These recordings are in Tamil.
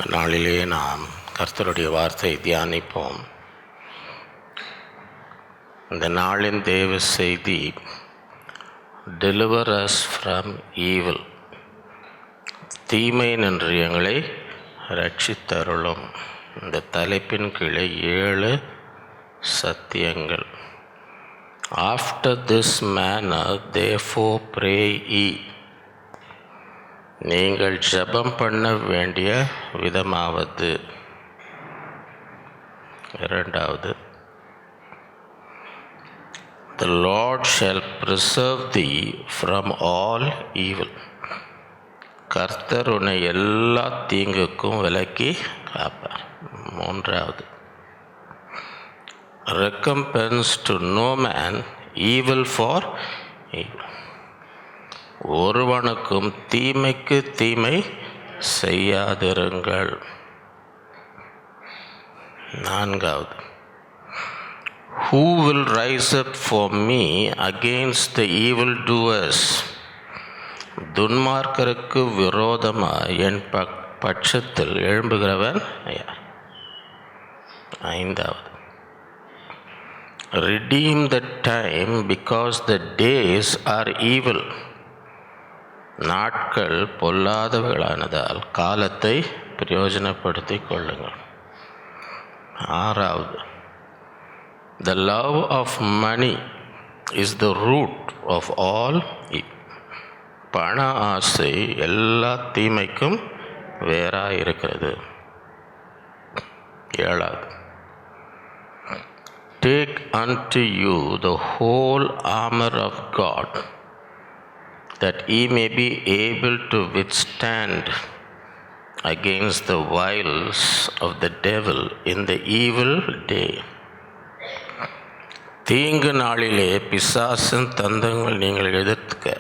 நாளிலே நாம் கர்த்தருடைய வார்த்தை தியானிப்போம். இந்த நாளின் தேவ செய்தி, டெலிவர் அஸ் ஃப்ரம் ஈவில், தீமை நின்று எங்களை ரட்சித்தருளும். இந்த தலைப்பின் கீழே 7 சத்தியங்கள். After this manor therefore pray ye, நீங்கள் ஜெபம் பண்ண வேண்டிய விதமாவது. இரண்டாவது, the Lord shall preserve thee from all evil, கர்த்தர் உன்னை எல்லா தீங்குக்கும் விலக்கி காப்பார். மூன்றாவது, recompense to no man evil for evil, ஒருவனுக்கும் தீமைக்கு தீமை செய்யாதிருங்கள். நான்காவது, who will rise up for me against the evil doers, துன்மார்க்கருக்கு விரோதமாக என் பட்சத்தில் எழும்புகிறவன் யார்? ஐந்தாவது, redeem the time because the days are evil, நாட்கள் பொல்லாதவர்களானதால் காலத்தை பிரயோஜனப்படுத்திக் கொள்ளுங்கள். ஆறாவது, the love of money is the root of all evil, பண ஆசை எல்லா தீமைக்கும் வேறாக இருக்கிறது. ஏழாவது, take unto you the whole armor of God, that ye may be able to withstand against the wiles of the devil in the evil day. தீங்கு நாளிலே பிசாசின் தந்தங்கள் நீங்கள் எதிர்க்க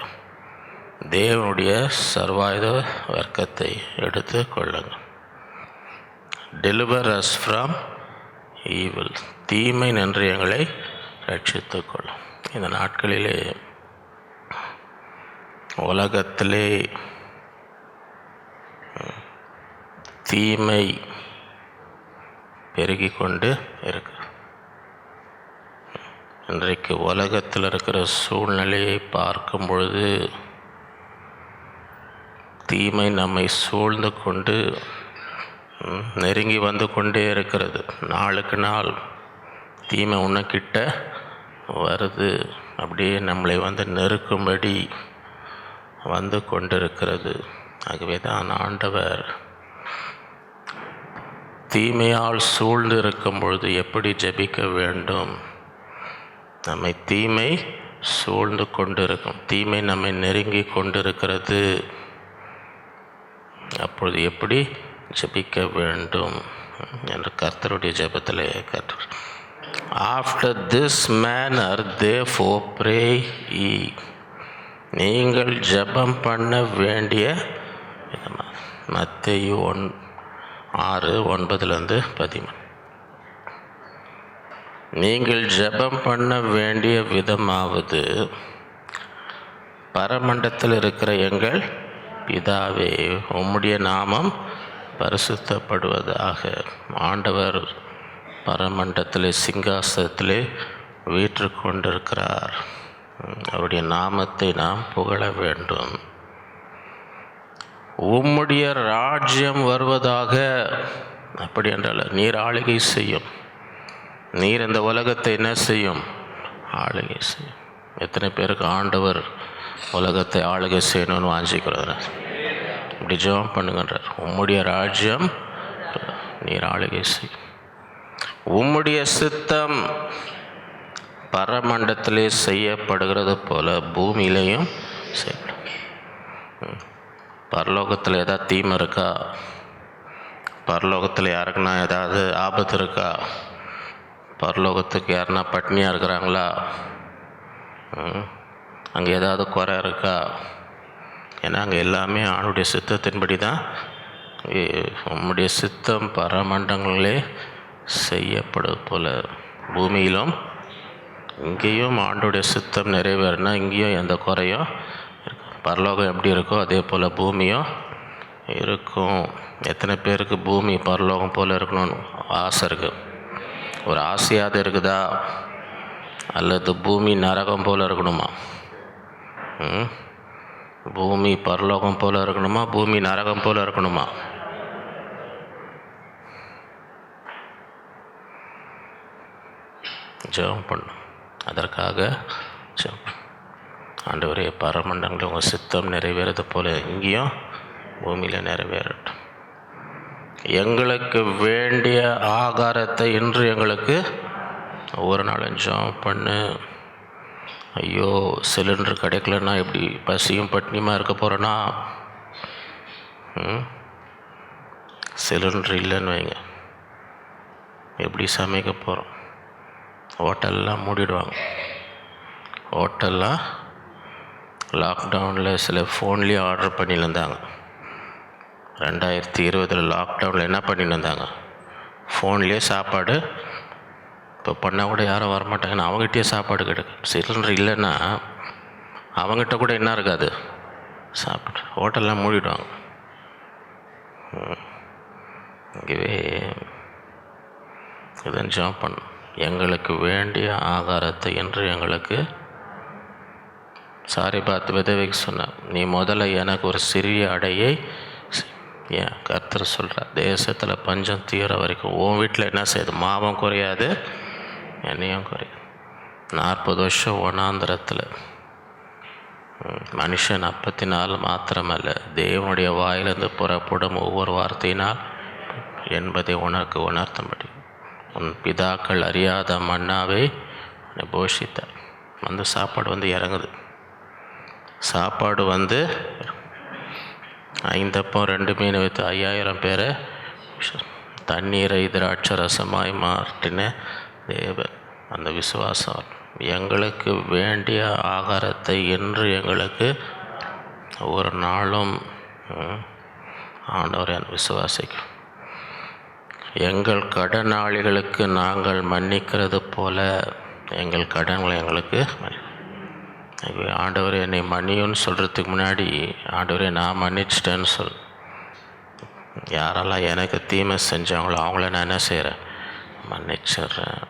தேவனுடைய சர்வாயுத வர்க்கத்தை எடுத்து கொள்ளுங்கள். டெலிவர் அஸ் ஃப்ரம் ஈவில், தீமை நின்று எங்களை ரட்சித்துக் கொள்ளும். இந்த நாட்களிலே உலகத்திலே தீமை பெருகி கொண்டு இருக்கு. இன்றைக்கு உலகத்தில் இருக்கிற சூழ்நிலையை பார்க்கும் பொழுது தீமை நம்மை சூழ்ந்து கொண்டு நெருங்கி வந்து கொண்டே இருக்கிறது. நாளுக்கு நாள் தீமை உன்னக்கிட்ட வருது, அப்படியே நம்மளை வந்து நெருக்கும்படி வந்து கொண்டிருக்கிறது. ஆகவே தான் ஆண்டவர் தீமையால் சூழ்ந்து இருக்கும் பொழுது எப்படி ஜெபிக்க வேண்டும், நம்மை தீமை சூழ்ந்து கொண்டிருக்கும், தீமை நம்மை நெருங்கி கொண்டிருக்கிறது, அப்பொழுது எப்படி ஜெபிக்க வேண்டும் என்று கர்த்தருடைய ஜெபத்தில் கற்று. After this manor therefore pray ye, நீங்கள் ஜெபம் பண்ண வேண்டிய விதமாக. மத்தேயு 6:9-13. நீங்கள் ஜெபம் பண்ண வேண்டிய விதமாவது, பரமண்டத்தில் இருக்கிற எங்கள் பிதாவே, உம்முடைய நாமம் பரிசுத்தப்படுவதாக. ஆண்டவர் பரமண்டத்திலே சிங்காசனத்திலே வீற்று கொண்டிருக்கிறார். அவருடைய நாமத்தை நாம் புகழ வேண்டும். உம்முடைய ராஜ்யம் வருவதாக. அப்படி என்றால் நீர் ஆளுகை செய்யும். நீர் இந்த உலகத்தை என்ன செய்யும்? ஆளுகை செய்யும். எத்தனை பேருக்கு ஆண்டவர் உலகத்தை ஆளுகை செய்யணும்னு வாஞ்சிக்கிறார்? இப்படி ஜெபம் பண்ணுங்கன்றார். உம்முடைய ராஜ்யம், நீர் ஆளுகை செய்யும். உம்முடைய சித்தம் பரமண்டத்திலே செய்யப்படுகிறது போல பூமியிலையும் செய்யப்படும். பரலோகத்தில் ஏதாவது தீமை இருக்கா? பரலோகத்தில் யாருக்குன்னா ஏதாவது ஆபத்து இருக்கா? பரலோகத்துக்கு யாருன்னா பட்னியாக இருக்கிறாங்களா? அங்கே ஏதாவது குறை இருக்கா? ஏன்னா அங்கே எல்லாமே ஆணுடைய சித்தத்தின்படி தான். உம்முடைய சித்தம் பரமண்டங்களே செய்யப்படுவது போல பூமியிலும், இங்கேயும் ஆண்டோடைய சித்தம் நிறைவேறினா இங்கேயும் எந்த குறையும். பரலோகம் எப்படி இருக்கோ அதே போல் பூமியும் இருக்கும். எத்தனை பேருக்கு பூமி பரலோகம் போல் இருக்கணும்னு ஆசை இருக்குது? ஒரு ஆசையாவது இருக்குதா? அல்லது பூமி நரகம் போல் இருக்கணுமா? பூமி பரலோகம் போல் இருக்கணுமா? பூமி நரகம் போல் இருக்கணுமா? ஜெபம் பண்ணும். அதற்காக ஆண்டவரே, பரமண்டங்களில் உங்கள் சித்தம் நிறைவேறது போல இங்கேயும் பூமியில் நிறைவேறட்டும். எங்களுக்கு வேண்டிய ஆகாரத்தை இன்று எங்களுக்கு ஒவ்வொரு நாளும் ஜெபம் பண்ணு. ஐயோ, சிலிண்டர் கிடைக்கலன்னா எப்படி பசியும் பட்டினியுமா இருக்க போகிறேன்னா? சிலிண்டர் இல்லைன்னு வைங்க, எப்படி சமைக்க போகிறோம்? ஹோட்டல்லாம் மூடிடுவாங்க. ஹோட்டல்லாம் லாக்டவுனில் சில ஃபோன்லேயே ஆர்டர் பண்ணின்னு இருந்தாங்க. 2020 லாக்டவுனில் என்ன பண்ணின்னு இருந்தாங்க? ஃபோன்லேயே சாப்பாடு. இப்போ பண்ணால் கூட யாரும் வரமாட்டாங்க, ஏன்னா அவங்ககிட்டயே சாப்பாடு கிடைக்கும். சிலிண்டர் இல்லைன்னா அவங்ககிட்ட கூட என்ன இருக்காது, சாப்பாடு. ஹோட்டல்லாம் மூடிடுவாங்க. இங்கேவே இதன் ஜெபம் பண்ணும். எங்களுக்கு வேண்டிய ஆகாரத்தை என்று எங்களுக்கு. சாரிபாத் விதவைக்கு சொன்னார், நீ முதல்ல எனக்கு ஒரு சிறிய அடையை. ஏன் கர்த்தர் சொல்கிறார், தேசத்தில் பஞ்சம் தீர வரைக்கும் உன் வீட்டில் என்ன செய்யுது? மாவும் குறையாது, எண்ணெயும் குறையாது. 40 வருஷம் வனாந்திரத்தில் மனுஷன் அப்பத்தினால் மாத்திரமல்ல, தேவனுடைய வாயிலிருந்து புறப்படும் ஒவ்வொரு வார்த்தையினால் என்பதை உனக்கு உணர்த்தும்படி உன் பிதாக்கள் அறியாத மன்னாவை போஷித்தார். சாப்பாடு இறங்குது. சாப்பாடு 5 அப்பம் 2 மீன் வைத்து 5000 பேரை தண்ணீரை திராட்சரசமாய் மாற்றின தேவன். அந்த விசுவாசம், எங்களுக்கு வேண்டிய ஆகாரத்தை என்று எங்களுக்கு ஒரு நாளும் ஆண்டவரை விசுவாசிக்கும். எங்கள் கடனாளிகளுக்கு நாங்கள் மன்னிக்கிறது போல எங்கள் கடன்களை எங்களுக்கு ஆண்டவரே என்னை மன்னியுன்னு சொல்கிறதுக்கு முன்னாடி, ஆண்டவரே நான் மன்னிச்சிட்டேன்னு சொல். யாரெல்லாம் எனக்கு தீமை செஞ்சாங்களோ அவங்கள நான் என்ன செய்கிறேன்? மன்னிச்சிட்றேன்.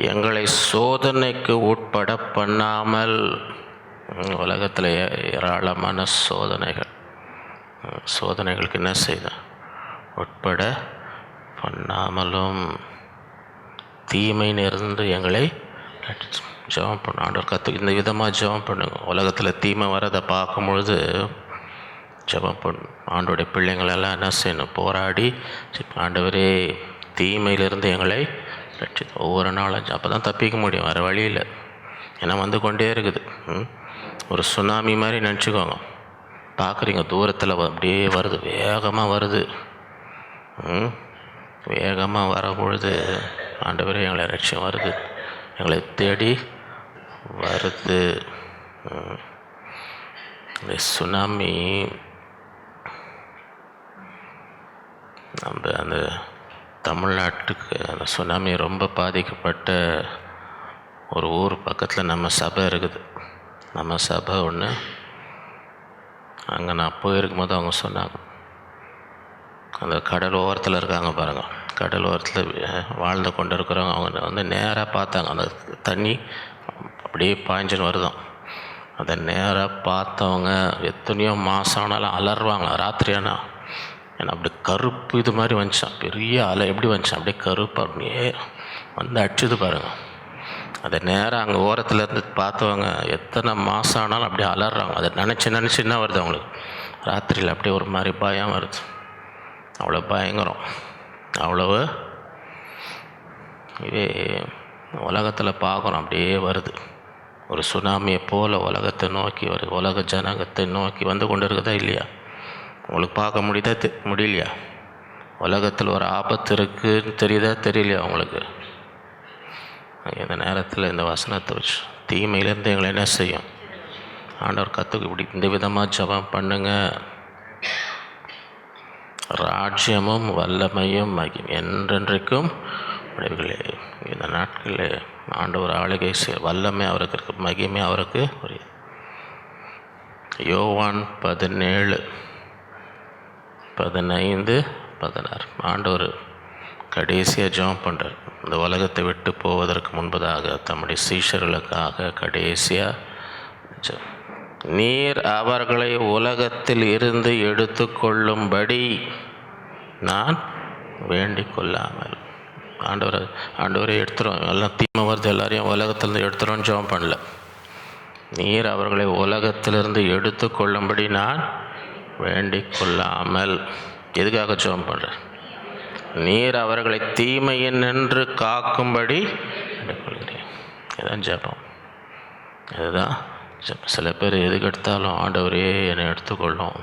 எங்களை சோதனைக்கு உட்பட பண்ணாமல். உலகத்தில் ஏராளமான சோதனைகளுக்கு என்ன செய்தேன்? உட்பட பண்ணாமலும் தீமையிலிருந்து எங்களை ஜெபம் பண்ண. ஆண்டவர் இந்த விதமாக ஜெபம் பண்ணுங்க. உலகத்தில் தீமை வரதை பார்க்கும்பொழுது ஜெபம் பண்ணும். ஆண்டோடைய பிள்ளைங்களெல்லாம் என்ன செய்யணும்? போராடி, ஆண்டவரே தீமையிலிருந்து எங்களை ரட்சித்து ஒவ்வொரு நாளும். அப்போ தான் தப்பிக்க முடியும், வேறு வழியில். ஏன்னா கொண்டே இருக்குது. ஒரு சுனாமி மாதிரி நினச்சிக்கோங்க. பார்க்குறீங்க தூரத்தில் அப்படியே வருது, வேகமாக வருது. வேகமாக வரப்பொழுது ஆண்டவரே எங்களை ரட்சியம் வருது, எங்களை தேடி வருது. இந்த சுனாமி நம்ம அந்த தமிழ்நாட்டுக்கு அந்த சுனாமி ரொம்ப பாதிக்கப்பட்ட ஒரு ஊர் பக்கத்தில் நம்ம சபை இருக்குது. நம்ம சபை ஒன்று. அங்கே நான் போயிருக்கும் போது அவங்க சொன்னாங்க, அந்த கடல் ஓரத்தில் இருக்காங்க பாருங்கள், கடல் ஓரத்தில் வாழ்ந்து கொண்டு இருக்கிறவங்க. அவங்க நேராக பார்த்தாங்க, அந்த தண்ணி அப்படியே பாய்ஞ்சுன்னு வருதான். அதை நேராக பார்த்தவங்க எத்தனையோ மாதம் ஆனாலும் அலறுவாங்க ராத்திரியானா. ஏன்னா அப்படி கருப்பு இது மாதிரி வந்துச்சான், பெரிய அலை எப்படி வந்துச்சான், அப்படியே கருப்பு அப்படியே அடிச்சுது பாருங்கள். அதை நேராக அங்கே ஓரத்தில் இருந்து பார்த்தவங்க எத்தனை மாதம் ஆனாலும் அப்படியே அலறாங்க. அதை நினச்சி என்ன வருது அவங்களுக்கு? ராத்திரியில் அப்படியே ஒரு மாதிரி பயம் வருது. அவ்வளோ பயங்கரம். அவ்வளவு இதே உலகத்தில் பார்க்குறோம், அப்படியே வருது. ஒரு சுனாமியை போல் உலகத்தை நோக்கி வருது. உலக ஜனகத்தை நோக்கி வந்து கொண்டு இருக்குதா இல்லையா? உங்களுக்கு பார்க்க முடியுதா முடியலையா? உலகத்தில் ஒரு ஆபத்து இருக்குதுன்னு தெரியுதா தெரியலையா உங்களுக்கு? இந்த நேரத்தில் இந்த வசனத்தை வச்சு தீமையிலேருந்து எங்களை என்ன செய்யும் ஆண்டவர் இப்படி இந்த விதமாக ஜெபம் பண்ணுங்க. ராஜ்யமும் வல்லமையும் மகிமை என்றென்றைக்கும் உடையவர்களே. இந்த நாட்களில் ஆண்டவர் ஆளுகை வல்லமை அவருக்கு இருக்கு, மகிமை அவருக்கு உரிய. யோவான் 17:15-16. ஆண்டவர் கடைசியாக ஜெபம் பண்ணுறார். இந்த உலகத்தை விட்டு போவதற்கு முன்பதாக தம்முடைய சீஷர்களுக்காக கடைசியாக, நீர் அவர்களை உலகத்தில் இருந்து எடுத்து கொள்ளும்படி நான் வேண்டிக் கொள்ளாமல். ஆண்டவரை எடுத்துரும், எல்லாம் தீமை வருது, எல்லாரையும் உலகத்திலேருந்து எடுத்துரும்னு ஜெபம் பண்ணல. நீர் அவர்களை உலகத்திலிருந்து எடுத்து கொள்ளும்படி நான் வேண்டிக் கொள்ளாமல். எதுக்காக ஜெபம் பண்ணுற? நீர் அவர்களை தீமையின் நின்று காக்கும்படி வேண்டிக்கொள்கிறேன். இதுதான் ஜெபம், இதுதான் ஜெபம். சில பேர் எதுக்கு எடுத்தாலும் ஆண்டவரே என்னை எடுத்துக்கொள்ளும்,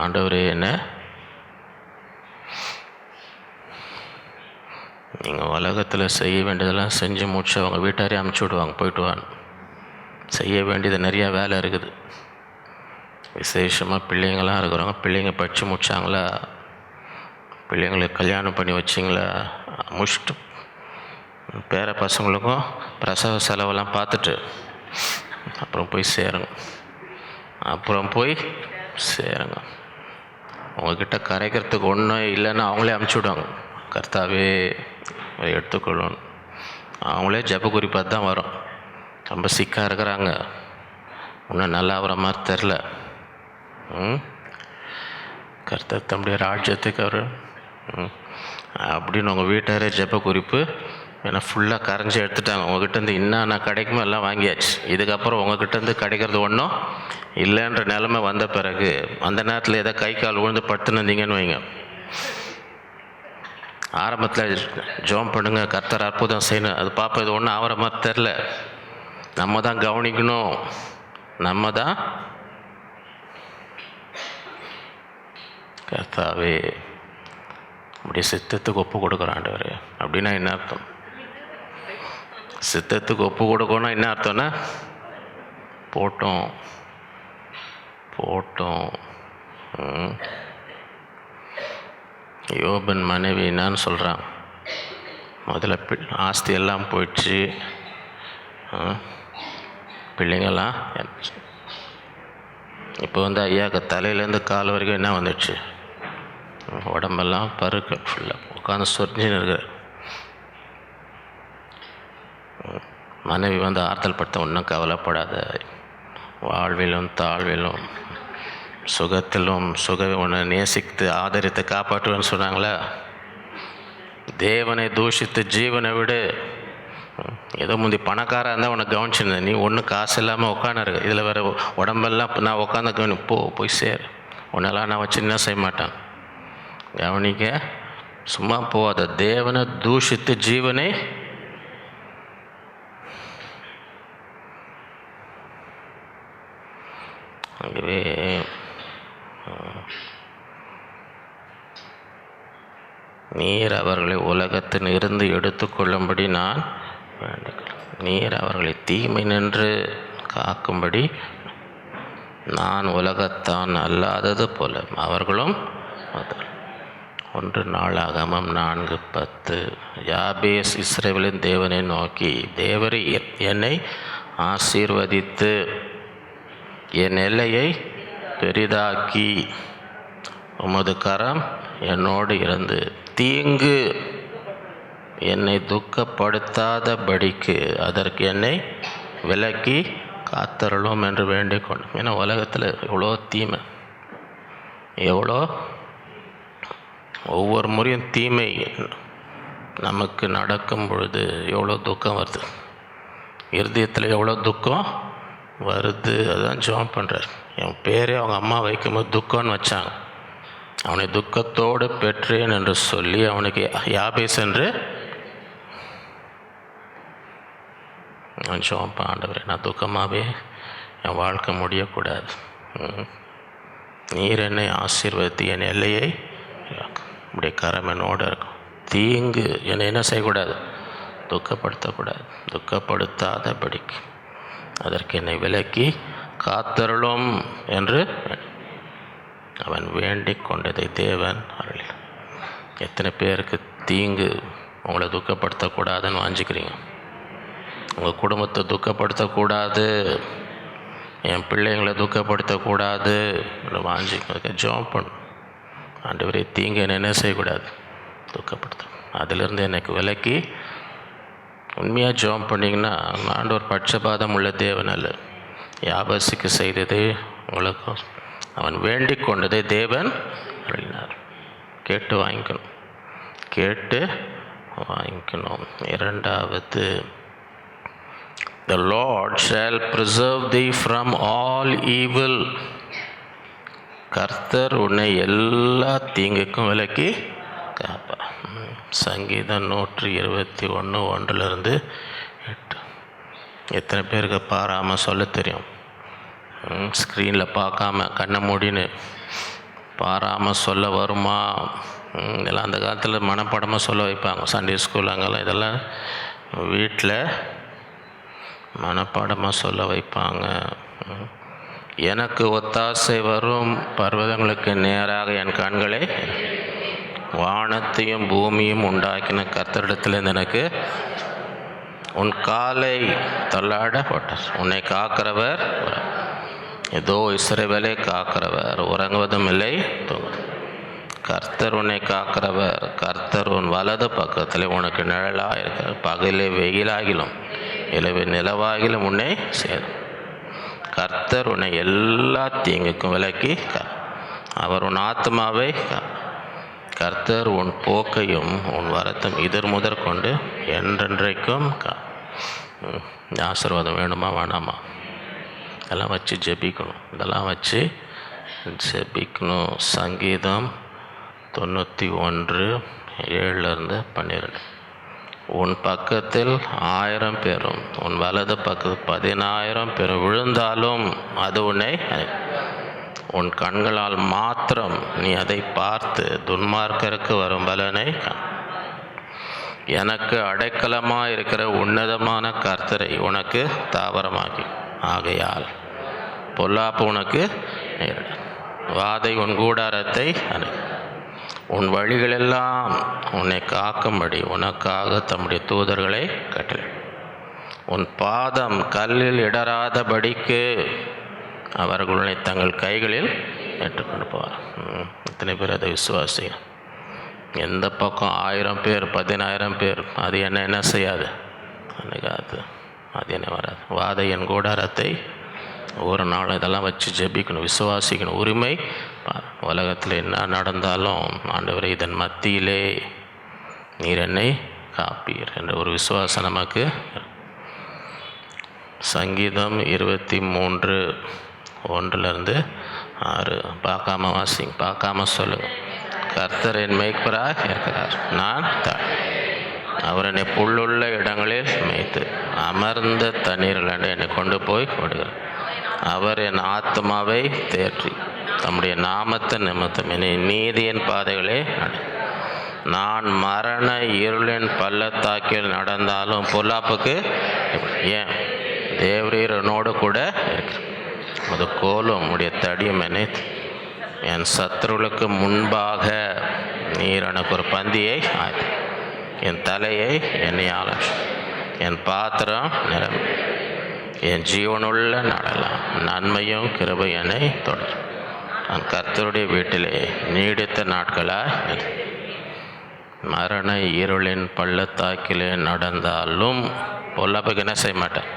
ஆண்டவரே என்ன. நீங்கள் உலகத்தில் செய்ய வேண்டியதெல்லாம் செஞ்சு முடிச்சு அவங்க வீட்டாரே அமுச்சு விடுவாங்க, போயிட்டு வாங்க. செய்ய வேண்டியது நிறையா வேலை இருக்குது. விசேஷமாக பிள்ளைங்களாம் இருக்கிறவங்க, பிள்ளைங்க படித்து முடித்தாங்களா, பிள்ளைங்களுக்கு கல்யாணம் பண்ணி வச்சிங்களா, முடிச்சுட்டு பேர பசங்களுக்கும் பிரசவ செலவெல்லாம் பார்த்துட்டு அப்புறம் போய் சேருங்க. உங்ககிட்ட கரைக்கிறதுக்கு ஒன்றும் இல்லைன்னா அவங்களே அமுச்சு விடுவாங்க. கர்த்தாவே எடுத்துக்கொள்ளணும், அவங்களே ஜெப குறிப்பாக தான் வரும். ரொம்ப சிக்காக இருக்கிறாங்க, இன்னும் நல்லா ஆகிற மாதிரி தெரில. கர்த்தர் தம்முடைய ராஜ்யத்துக்கு அவர் அப்படின்னு உங்கள் வீட்டாரே ஜெப குறிப்பு ஏன்னா ஃபுல்லாக கரைஞ்சி எடுத்துட்டாங்க. உங்ககிட்டேருந்து என்னென்ன கிடைக்குமோ எல்லாம் வாங்கியாச்சு. இதுக்கப்புறம் உங்ககிட்டேருந்து கிடைக்கிறது ஒன்றும் இல்லைன்ற நிலைமை வந்த பிறகு அந்த நேரத்தில் ஏதோ கை கால் விழுந்து படுத்துனீங்கன்னு வைங்க. ஆரம்பத்தில் ஜெபம் பண்ணுங்க, கர்த்தர் அற்புதம் செய்யணும், அது பாப்பா இது ஒன்றும் ஆகிற மாதிரி தெரில. நம்ம தான் கவனிக்கணும், நம்ம தான். கர்த்தாவே அப்படி சித்தத்துக்கு ஒப்பு கொடுக்குறான் ஆண்டவர். அப்படின்னா என்ன அர்த்தம்? சித்தத்துக்கு ஒப்பு கொடுக்கணும் என்ன அர்த்தம்னா போட்டோம். யோபன் மனைவி என்னான்னு சொல்கிறான், முதல்ல ஆஸ்தி எல்லாம் போயிடுச்சு, பிள்ளைங்கள்லாம். இப்போ ஐயாவுக்கு தலையிலேருந்து கால் வரைக்கும் என்ன வந்துடுச்சு, உடம்பெல்லாம் பருக்கு ஃபுல்லாக உட்காந்து சொரிஞ்சின்னு இருக்கு. மனைவி ஆறுதல் படுத்த, ஒன்றும் கவலைப்படாத, வாழ்விலும் தாழ்விலும் சுகத்திலும் உன்னை நேசித்து ஆதரித்து காப்பாற்றுவேன்னு சொன்னாங்களே. தேவனை தூஷித்து ஜீவனை விடு. ஏதோ முந்தி பணக்காராக இருந்தால் உன்னை கவனிச்சிருந்தேன், நீ ஒன்றும் காசு இல்லாமல் உட்காந்துருக்கு, இதில் வேறு உடம்பெல்லாம் நான் உட்காந்து கவனி, போய் சேர், உன்னெல்லாம் நான் வச்சு என்ன செய்ய மாட்டேன், கவனிக்க சும்மா போகாத. தேவனை தூஷித்து ஜீவனை ஆகவே நீர் அவர்களை உலகத்தில் இருந்து எடுத்துக்கொள்ளும்படி நான் வேண்டுகிறேன். நீர் அவர்களை தீமை நின்று காக்கும்படி நான் உலகத்தான் அல்லாதது போல அவர்களும். 1 நாளாகமம் 4:10. யாபேஸ் இஸ்ரவேலின் தேவனை நோக்கி, தேவரீர் என்னை ஆசீர்வதித்து என் எல்லையை பெரிதாக்கி உமது கரம் என்னோடு இருந்து தீங்கு என்னை துக்கப்படுத்தாதபடிக்கு அதற்கு என்னை விலக்கி காத்தருளும் என்று வேண்டிக் கொண்டோம். ஏன்னா உலகத்தில் எவ்வளோ தீமை, எவ்வளோ ஒவ்வொரு முறையும் தீமை நமக்கு நடக்கும் பொழுது எவ்வளோ துக்கம் வருது, இருதயத்தில் எவ்வளோ துக்கம் வருது. அதுதான் ஜெபம் பண்ணுறார். என் பேரே அவங்க அம்மா வைக்கும்போது துக்கம்னு வச்சாங்க. அவனை துக்கத்தோடு பெற்றேன் என்று சொல்லி அவனுக்கு யாபேஸ் என்று நான் ஜெபம் ஆண்டவரே, நான் துக்கமாகவே என் வாழ்க்கை முடியக்கூடாது. நீர் என்னை ஆசீர்வதித்து என் எல்லையை இப்படி கரம் என்னோடு இருக்கும். தீங்கு என்னை என்ன செய்யக்கூடாது, துக்கப்படுத்தக்கூடாது, துக்கப்படுத்தாதபடிக்கு அதற்கு என்னை விலக்கி காத்தருளும் என்று அவன் வேண்டிக் கொண்டதை தேவன் அருள். எத்தனை பேருக்கு தீங்கு உங்களை துக்கப்படுத்தக்கூடாதுன்னு வாஞ்சிக்கிறீங்க? உங்கள் குடும்பத்தை துக்கப்படுத்தக்கூடாது, என் பிள்ளைங்களை துக்கப்படுத்தக்கூடாது வாஞ்சிக்க ஜெபம் பண்ணும். ஆண்டவரே தீங்கு என்ன செய்யக்கூடாது, துக்கப்படுத்தும். அதிலிருந்து எனக்கு விலக்கி உண்மையாக ஜெபம் பண்ணிங்கன்னா ஆண்டவர் பட்சபாதம் உள்ள தேவன் அல்ல. யாபேசுக்கு செய்தது உங்களுக்கும் அவன் வேண்டிக் கொண்டதை தேவன் அருளினார். கேட்டு வாங்கிக்கணும், கேட்டு வாங்கிக்கணும். இரண்டாவது, the Lord shall preserve thee from all evil. கர்த்தர் உன்னை எல்லா தீங்குக்கும் விலக்கி காப்பா. சங்கீதம் 121 1-8. எத்தனை பேருக்கு பாராமல் சொல்ல தெரியும்? ஸ்க்ரீனில் பார்க்காம கண்ணை மூடின்னு பாராமல் சொல்ல வருமா? இதெல்லாம் அந்த காலத்தில் மனப்பாடமாக சொல்ல வைப்பாங்க. சண்டே ஸ்கூல் அங்கெல்லாம் இதெல்லாம் வீட்டில் மனப்பாடமாக சொல்ல வைப்பாங்க. எனக்கு ஒத்தாசை வரும் பர்வதங்களுக்கு நேராக என் கண்களை, வானத்தையும் பூமியும் உண்டாக்கின கர்த்தரிடத்தில் எனக்கு உன் காலை தள்ளாட போட்டார். உன்னை காக்கிறவர், ஏதோ இஸ்ரவேலை காக்கிறவர், உறங்குவதும் இல்லை தூங்குவதும். கர்த்தர் உன்னை காக்கிறவர். கர்த்தர் உன் வலது பக்கத்தில் உனக்கு நிழலாக இருக்கிறார். பகலே வெயிலாகிலும் இலவு நிலவாகிலும் உன்னை சேரும். கர்த்தர் உன்னை எல்லா தீங்குக்கும் விலக்கி அவர் உன் ஆத்மாவை கர்த்தர் உன் போக்கையும் உன் வரத்தும் இதர் முதற் கொண்டு என்றென்றைக்கும் ஆசீர்வாதம் வேணுமா வேணாமா? இதெல்லாம் வச்சு ஜெபிக்கணும். இதெல்லாம் வச்சு ஜெபிக்கணும். சங்கீதம் 91 7-12. உன் பக்கத்தில் 1000 பேரும் உன் வலது பக்கத்தில் 10,000 பேரும் விழுந்தாலும் அது உன்னை, உன் கண்களால் மாத்திரம் நீ அதை பார்த்து துன்மார்க்கருக்கு வரும் பலனை எனக்கு அடைக்கலமாக இருக்கிற உன்னதமான கர்த்தரை உனக்கு தாவரமாக்கி, ஆகையால் பொல்லாப்பு உனக்கு வாதை உன் கூடாரத்தை உன் வழிகளெல்லாம் உன்னை காக்கும்படி உனக்காக தம்முடைய தூதர்களை கட்டளை, உன் பாதம் கல்லில் இடராதபடிக்கு அவர்கள் உன்னை தங்கள் கைகளில் ஏற்றுக்கொண்டு போவார். இத்தனை பேர் அதை விசுவாசி. எந்த பக்கம் 1000 பேர் 10,000 பேர் அது என்ன செய்யாது, அன்னைக்காது அது என்ன வராது. வாதை என் கூடாரத்தை ஒரு நாள் இதெல்லாம் வச்சு ஜெபிக்கணும், விசுவாசிக்கணும். உரிமை உலகத்தில் என்ன நடந்தாலும் ஆண்டவரே இதன் மத்தியிலே நீர் என்னை காப்பீர் என்ற ஒரு விசுவாசம் நமக்கு. சங்கீதம் 23 1-6. பார்க்காம வாசிங்க, பார்க்காம சொல்லுங்க. கர்த்தர் என் மேய்ப்பராக இருக்கிறார், நான் அவர் என்னை புல்லுள்ள இடங்களில் மேய்த்து அமர்ந்த தண்ணீர்கள் என்னை கொண்டு போய் விடுகிறார். அவர் என் ஆத்மாவை தேற்றி தம்முடைய நாமத்தை நிமித்தம் என்னை நீதியின் பாதைகளே நான் மரண இருளின் பள்ளத்தாக்கில் நடந்தாலும் பொல்லாப்புக்கு ஏன் தேவரீர் என்னோடு கூட இருக்கிறார். அது கோலும் உடைய தடியும் என்னை என் சத்துருளுக்கு முன்பாக நீர் எனக்கு ஒரு பந்தியை என் தலையை என்னையால என் பாத்திரம் நிரம்பி என் ஜீவனுள்ள நடலாம். நன்மையும் கிருபை என்னை தொடரும். நான் கர்த்தருடைய வீட்டிலே நீடித்த நாட்களாக மரண இருளின் பள்ளத்தாக்கிலே நடந்தாலும் பொல்லாப்புக்கு என்ன செய்ய மாட்டேன்.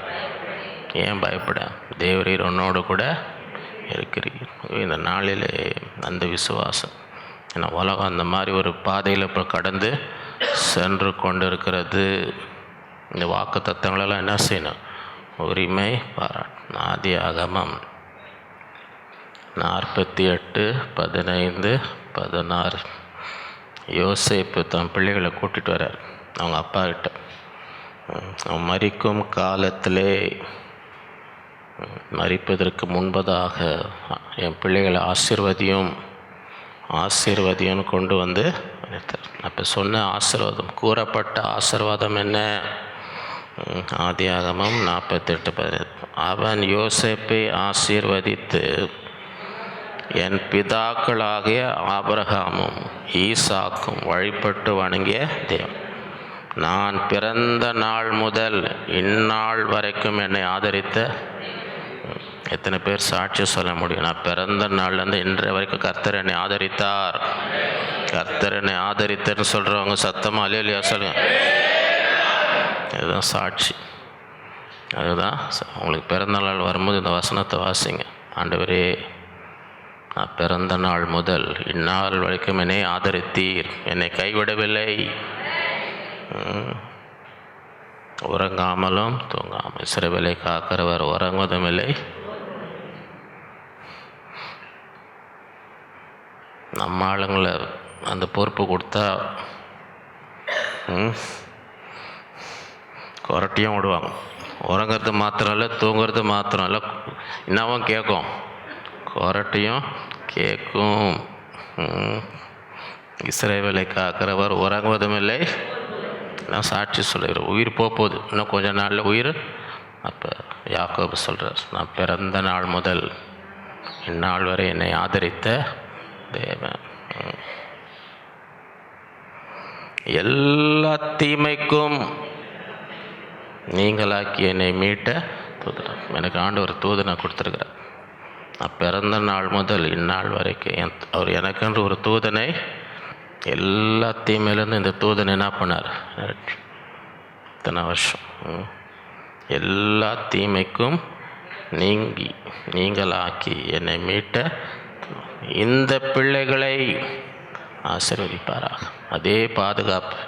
ஏன் பயப்பட? தேவரீர் உன்னோடு கூட இருக்கிறீர். இந்த நாளிலே அந்த விசுவாசம், ஏன்னா உலகம் அந்த மாதிரி ஒரு பாதையில் இப்போ கடந்து சென்று கொண்டு இருக்கிறது. இந்த வாக்கு தத்தங்களெல்லாம் என்ன செய்யணும்? உரிமை பாராட்டணும். ஆதியாகமம் 48 15 16. யோசேப்பு தன் பிள்ளைகளை கூட்டிகிட்டு வர்றார் அவங்க அப்பா கிட்ட. அவன் மரிக்கும் காலத்திலே, மரிப்பதற்கு முன்பதாக என் பிள்ளைகளை ஆசீர்வதியும் கொண்டு வந்து அப்போ சொன்ன ஆசீர்வாதம், கூறப்பட்ட ஆசீர்வாதம் என்ன? ஆதியாகமம் 48 அவன் யோசேப்பை ஆசீர்வதித்து, என் பிதாக்களாகிய ஆபிரகாமும் ஈசாக்கும் வழிபட்டு வணங்கிய தேவன், நான் பிறந்த நாள் முதல் இந்நாள் வரைக்கும் என்னை ஆதரித்த எத்தனை பேர் சாட்சி சொல்ல முடியும்? நான் பிறந்த நாள்லேருந்து இன்றைய வரைக்கும் கர்த்தர் என்னை ஆதரித்தார், கர்த்தர் என்னை ஆதரித்தர்னு சொல்கிறவங்க சத்தமாக அல்லேலூயா சொல்லுங்க. இதுதான் சாட்சி. அதுதான் உங்களுக்கு பிறந்த நாள் வரும்போது இந்த வசனத்தை வாசிங்க. ஆண்டவரே, நான் பிறந்த நாள் முதல் இந்நாள் வரைக்கும் என்னை ஆதரித்தீர், என்னை கைவிடவில்லை. உறங்காமலும் தூங்காமல் இஸ்ரவேலை காக்கிறவர் உறங்குவதும் இல்லை. நம்ம ஆளுங்களை அந்த பொறுப்பு கொடுத்தா கொரட்டியும் விடுவாங்க. உறங்கிறது மாத்திரம் இல்லை, தூங்குறது மாத்திரம் இல்லை, என்னவும் கேட்கும், கொரட்டியும் கேட்கும். இஸ்ரவேலை காக்கிறவர் உறங்குவதும் இல்லை. நான் சாட்சி சொல்லுகிறேன், உயிர் போகுது, இன்னும் கொஞ்ச நாளில் உயிர். அப்போ யாக்கோபு சொல்கிறார், நான் பிறந்த நாள் முதல் இந்நாள் வரை என்னை ஆதரித்த தேவன், எல்லா தீமைக்கும் நீங்களாக்கி என்னை மீட்ட தூதன். எனக்கு ஆண்டவர் தூதனை கொடுத்துருக்கிறார். நான் பிறந்த நாள் முதல் இந்நாள் வரைக்கும் அவர் எனக்கென்று ஒரு தூதனை, எல்லா தீமையிலேருந்து இந்த தூதன் என்ன பண்ணார்? இத்தனை வருஷம் எல்லா தீமைக்கும் நீங்களாக்கி என்னை மீட்ட இந்த பிள்ளைகளை ஆசீர்வதிப்பாராக. அதே பாதுகாப்பு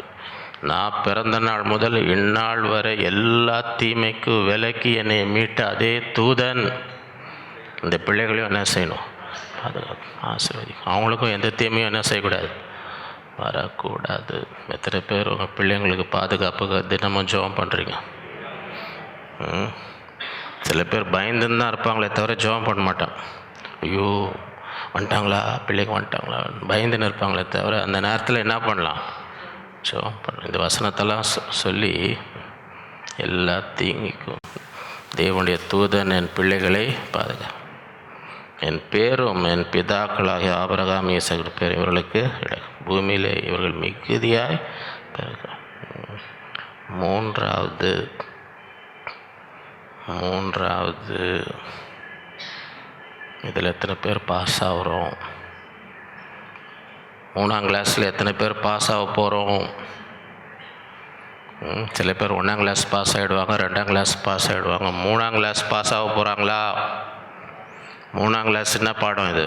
நான் பிறந்த நாள் முதல் இந்நாள் வரை எல்லா தீமைக்கும் விலக்கி என்னை மீட்ட அதே தூதன் இந்த பிள்ளைகளையும் என்ன செய்யணும்? பாதுகாப்பு, ஆசீர்வதிக்கும். அவங்களுக்கும் எந்த தீமையும் என்ன செய்யக்கூடாது? வரக்கூடாது. எத்தனை பேர் உங்கள் பிள்ளைங்களுக்கு பாதுகாப்புக்கு தினமும் ஜெபம் பண்ணுறீங்க? சில பேர் பயந்துன்னு தான் இருப்பாங்களே தவிர ஜெபம் பண்ண மாட்டாங்க. ஐயோ வந்துட்டாங்களா, பிள்ளைங்க வந்துட்டாங்களா, பயந்துன்னு இருப்பாங்களே தவிர அந்த நேரத்தில் என்ன பண்ணலாம்? ஜெபம் பண்ண. இந்த வசனத்தெல்லாம் சொல்லி எல்லா தீங்கிக்கும் தேவனுடைய தூதன் என் பிள்ளைகளை பாதுகா, என் பேரும் என் பிதாக்களாகிய ஆபிரகாம் ஈசாக்கு பேர் இவர்களுக்கு பூமியிலே இவர்கள் மிகுதியாய் பிறகு. மூன்றாவது இதில் எத்தனை பேர் பாஸ் ஆகிறோம்? 3ஆம் கிளாஸில் எத்தனை பேர் பாஸ் ஆக போகிறோம்? சில பேர் 1ஆம் கிளாஸ் பாஸ் ஆகிடுவாங்க, 2ஆம் கிளாஸ் பாஸ் ஆகிடுவாங்க. 3ஆம் கிளாஸ் பாஸ் ஆக போகிறாங்களா? 3ஆம் கிளாஸ் என்ன பாடம் இது?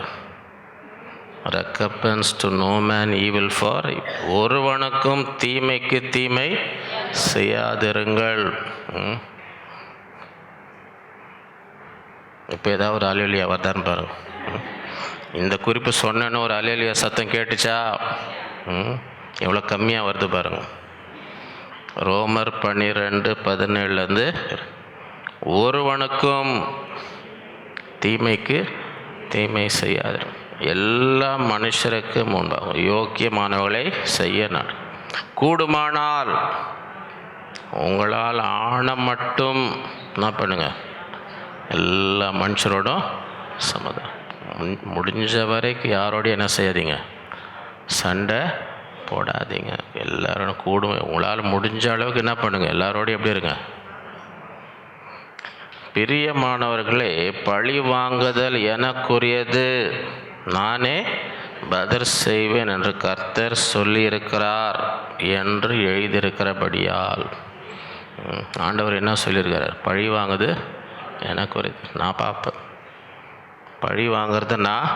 Recompense to no man evil for, ஒருவனுக்கும் தீமைக்கு தீமை செய்யாதிருங்கள். இப்போ ஏதாவது ஒரு அல்லேலூயா வருதான்னு பாருங்க. இந்த குறிப்பு சொன்னேன்னு ஒரு அல்லேலூயா சத்தம் கேட்டுச்சா? எவ்வளோ கம்மியாக வருது பாருங்க. ரோமர் 12:17 ஒருவனுக்கும் தீமைக்கு தீமை செய்யாது, எல்லா மனுஷருக்கு முன்பாக யோக்கியமானவர்களை செய்ய நான் கூடுமானால் உங்களால் ஆன மட்டும் என்ன பண்ணுங்க, எல்லா மனுஷரோடும் சமாதானம். முடிஞ்ச வரைக்கும் யாரோடையும் என்ன செய்யாதீங்க, சண்டை போடாதீங்க. எல்லாரோட கூடும் உங்களால் முடிஞ்ச அளவுக்கு என்ன பண்ணுங்கள், எல்லாரோடையும் எப்படி இருங்க. பிரியமானவர்களே, பழி வாங்குதல் எனக்குரியது, நானே பதில் செய்வேன் என்று கர்த்தர் சொல்லியிருக்கிறார் என்று எழுதியிருக்கிறபடியால். ஆண்டவர் என்ன சொல்லியிருக்கிறார்? பழி வாங்குது எனக்குரியது, நான் பார்ப்பேன். பழி வாங்கிறத நான்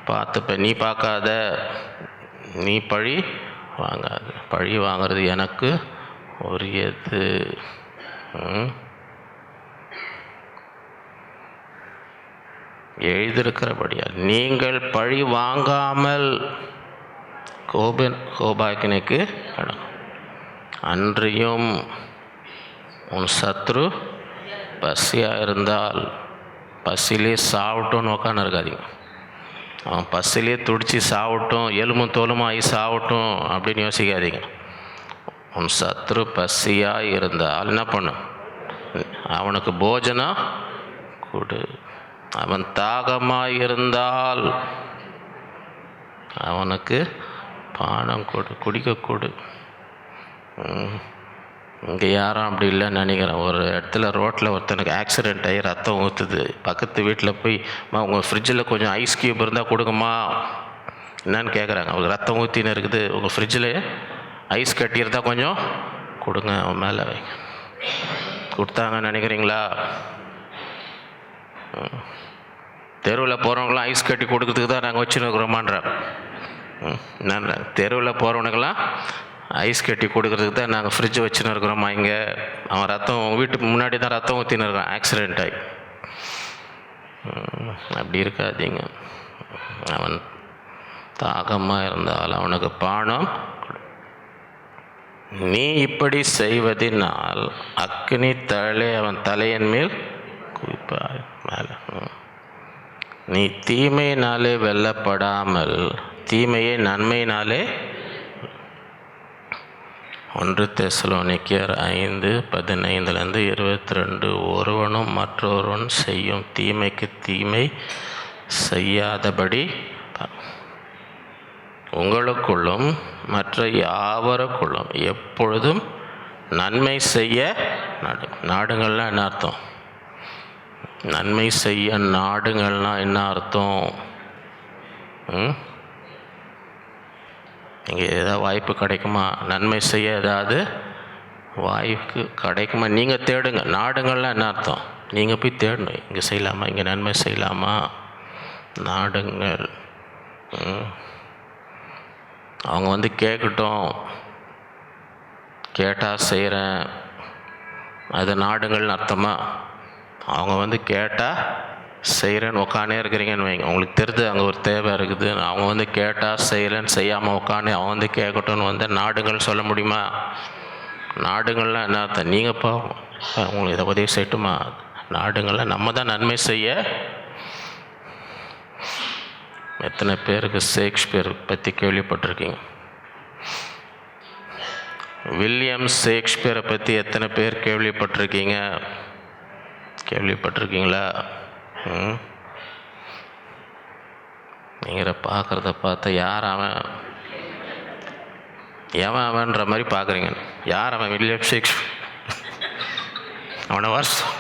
பார்த்துப்பேன், நீ பார்க்காத, நீ பழி வாங்காது. பழி வாங்கிறது எனக்கு உரியது. எழுதியிருக்கிறபடியால் நீங்கள் பழி வாங்காமல் கோபாக்கினைக்கு அன்றியும் உன் சத்ரு பசியாக இருந்தால் பசிலே சாவட்டும்னு உட்காந்து இருக்காதீங்க. அவன் பசிலே துடித்து சாவட்டும், எலும்பும் தோலுமாகி சாவட்டும் அப்படின்னு யோசிக்காதீங்க. உன் சத்ரு பசியாக இருந்தால் என்ன பண்ணு, அவனுக்கு போஜனம் கொடு. அவன் தாகமாக இருந்தால் அவனுக்கு பானம் கொடு, குடிக்க கொடு. இங்கே யாரும் அப்படி இல்லைன்னு நினைக்கிறேன். ஒரு இடத்துல ரோட்டில் ஒருத்தனுக்கு ஆக்சிடெண்ட் ஆகி ரத்தம் ஊற்றுது. பக்கத்து வீட்டில் போய் உங்கள் ஃப்ரிட்ஜில் கொஞ்சம் ஐஸ் க்யூப் இருந்தால் கொடுங்கம்மா என்னன்னு கேட்குறாங்க. அவங்களுக்கு ரத்தம் ஊற்றின்னு இருக்குது, உங்கள் ஃப்ரிட்ஜில் ஐஸ் கட்டி இருந்தால் கொஞ்சம் கொடுங்க, அவன் மேலே வைங்க. கொடுத்தாங்கன்னு நினைக்கிறீங்களா? தெருவில் போகிறவங்களாம் ஐஸ் கட்டி கொடுக்கறதுக்கு தான் நாங்கள் வச்சுன்னு இருக்கிறோமான்றாங்க. என்னன்றாங்க, தெருவில் போகிறவனுக்கெல்லாம் ஐஸ் கட்டி கொடுக்கறதுக்கு தான் நாங்கள் ஃப்ரிட்ஜ் வச்சுன்னு இருக்கிறோமா இங்கே. அவன் ரத்தம் உங்கள் வீட்டுக்கு முன்னாடி தான் ரத்தம் ஊற்றின்னு இருக்கான் ஆக்சிடெண்ட் ஆகி. அப்படி இருக்காதீங்க. அவன் தாகமாக இருந்தால் அவனுக்கு பானம். நீ இப்படி செய்வதினால் அக்கினி தழலை அவன் தலையின் மேல் குவிப்பாய். மேலே நீ தீமையினாலே வெல்லப்படாமல் தீமையை நன்மையினாலே. 1 தெசலோனிக்கேயர் 5:15-22. ஒருவனும் மற்றொருவன் செய்யும் தீமைக்கு தீமை செய்யாதபடி உங்களுக்குள்ளும் மற்ற யாவருக்குள்ளும் எப்பொழுதும் நன்மை செய்ய நாடுங்கள்லாம் என்ன அர்த்தம்? நன்மை செய்ய நாடுங்கள்னால் என்ன அர்த்தம்? இங்கே ஏதாவது வாய்ப்பு கிடைக்குமா? நன்மை செய்ய ஏதாவது வாய்ப்பு கிடைக்குமா? நீங்கள் தேடுங்க. நாடுங்கள்லாம் என்ன அர்த்தம்? நீங்கள் போய் தேடணும். இங்கே செய்யலாமா, இங்கே நன்மை செய்யலாமா, நாடுங்கள். அவங்க வந்து கேட்கட்டும், கேட்டால் செய்கிறேன், அது நாடுங்கள்னு அர்த்தமா? அவங்க வந்து கேட்டால் செய்கிறேன்னு உட்கானே இருக்கிறீங்கன்னு வைங்க. உங்களுக்கு தெரிஞ்சு அங்கே ஒரு தேவை இருக்குது, அவங்க வந்து கேட்டால் செய்கிறேன்னு செய்யாமல் உட்கானே அவன் வந்து கேட்கட்டும்னு வந்து நாடுங்கள்னு சொல்ல முடியுமா? நாடுங்கள்லாம் என்ன அர்த்தம்? நீங்கள்ப்பா உங்களுக்கு இதை உதவி செய்யட்டுமா? நாடுங்கள்லாம் நம்ம தான் நன்மை செய்ய. எத்தனை பேருக்கு ஷேக்ஸ்பியர் பற்றி கேள்விப்பட்டிருக்கீங்க? வில்லியம் ஷேக்ஸ்பியரை பற்றி எத்தனை பேர் கேள்விப்பட்டிருக்கீங்க? கேள்விப்பட்டிருக்கீங்களா? நீங்கள் பார்க்குறத பார்த்தா யார் அவன், எவன் அவன்ற மாதிரி பார்க்குறீங்க. யார் அவன்? William Shakespeare. அவனை வருஷம்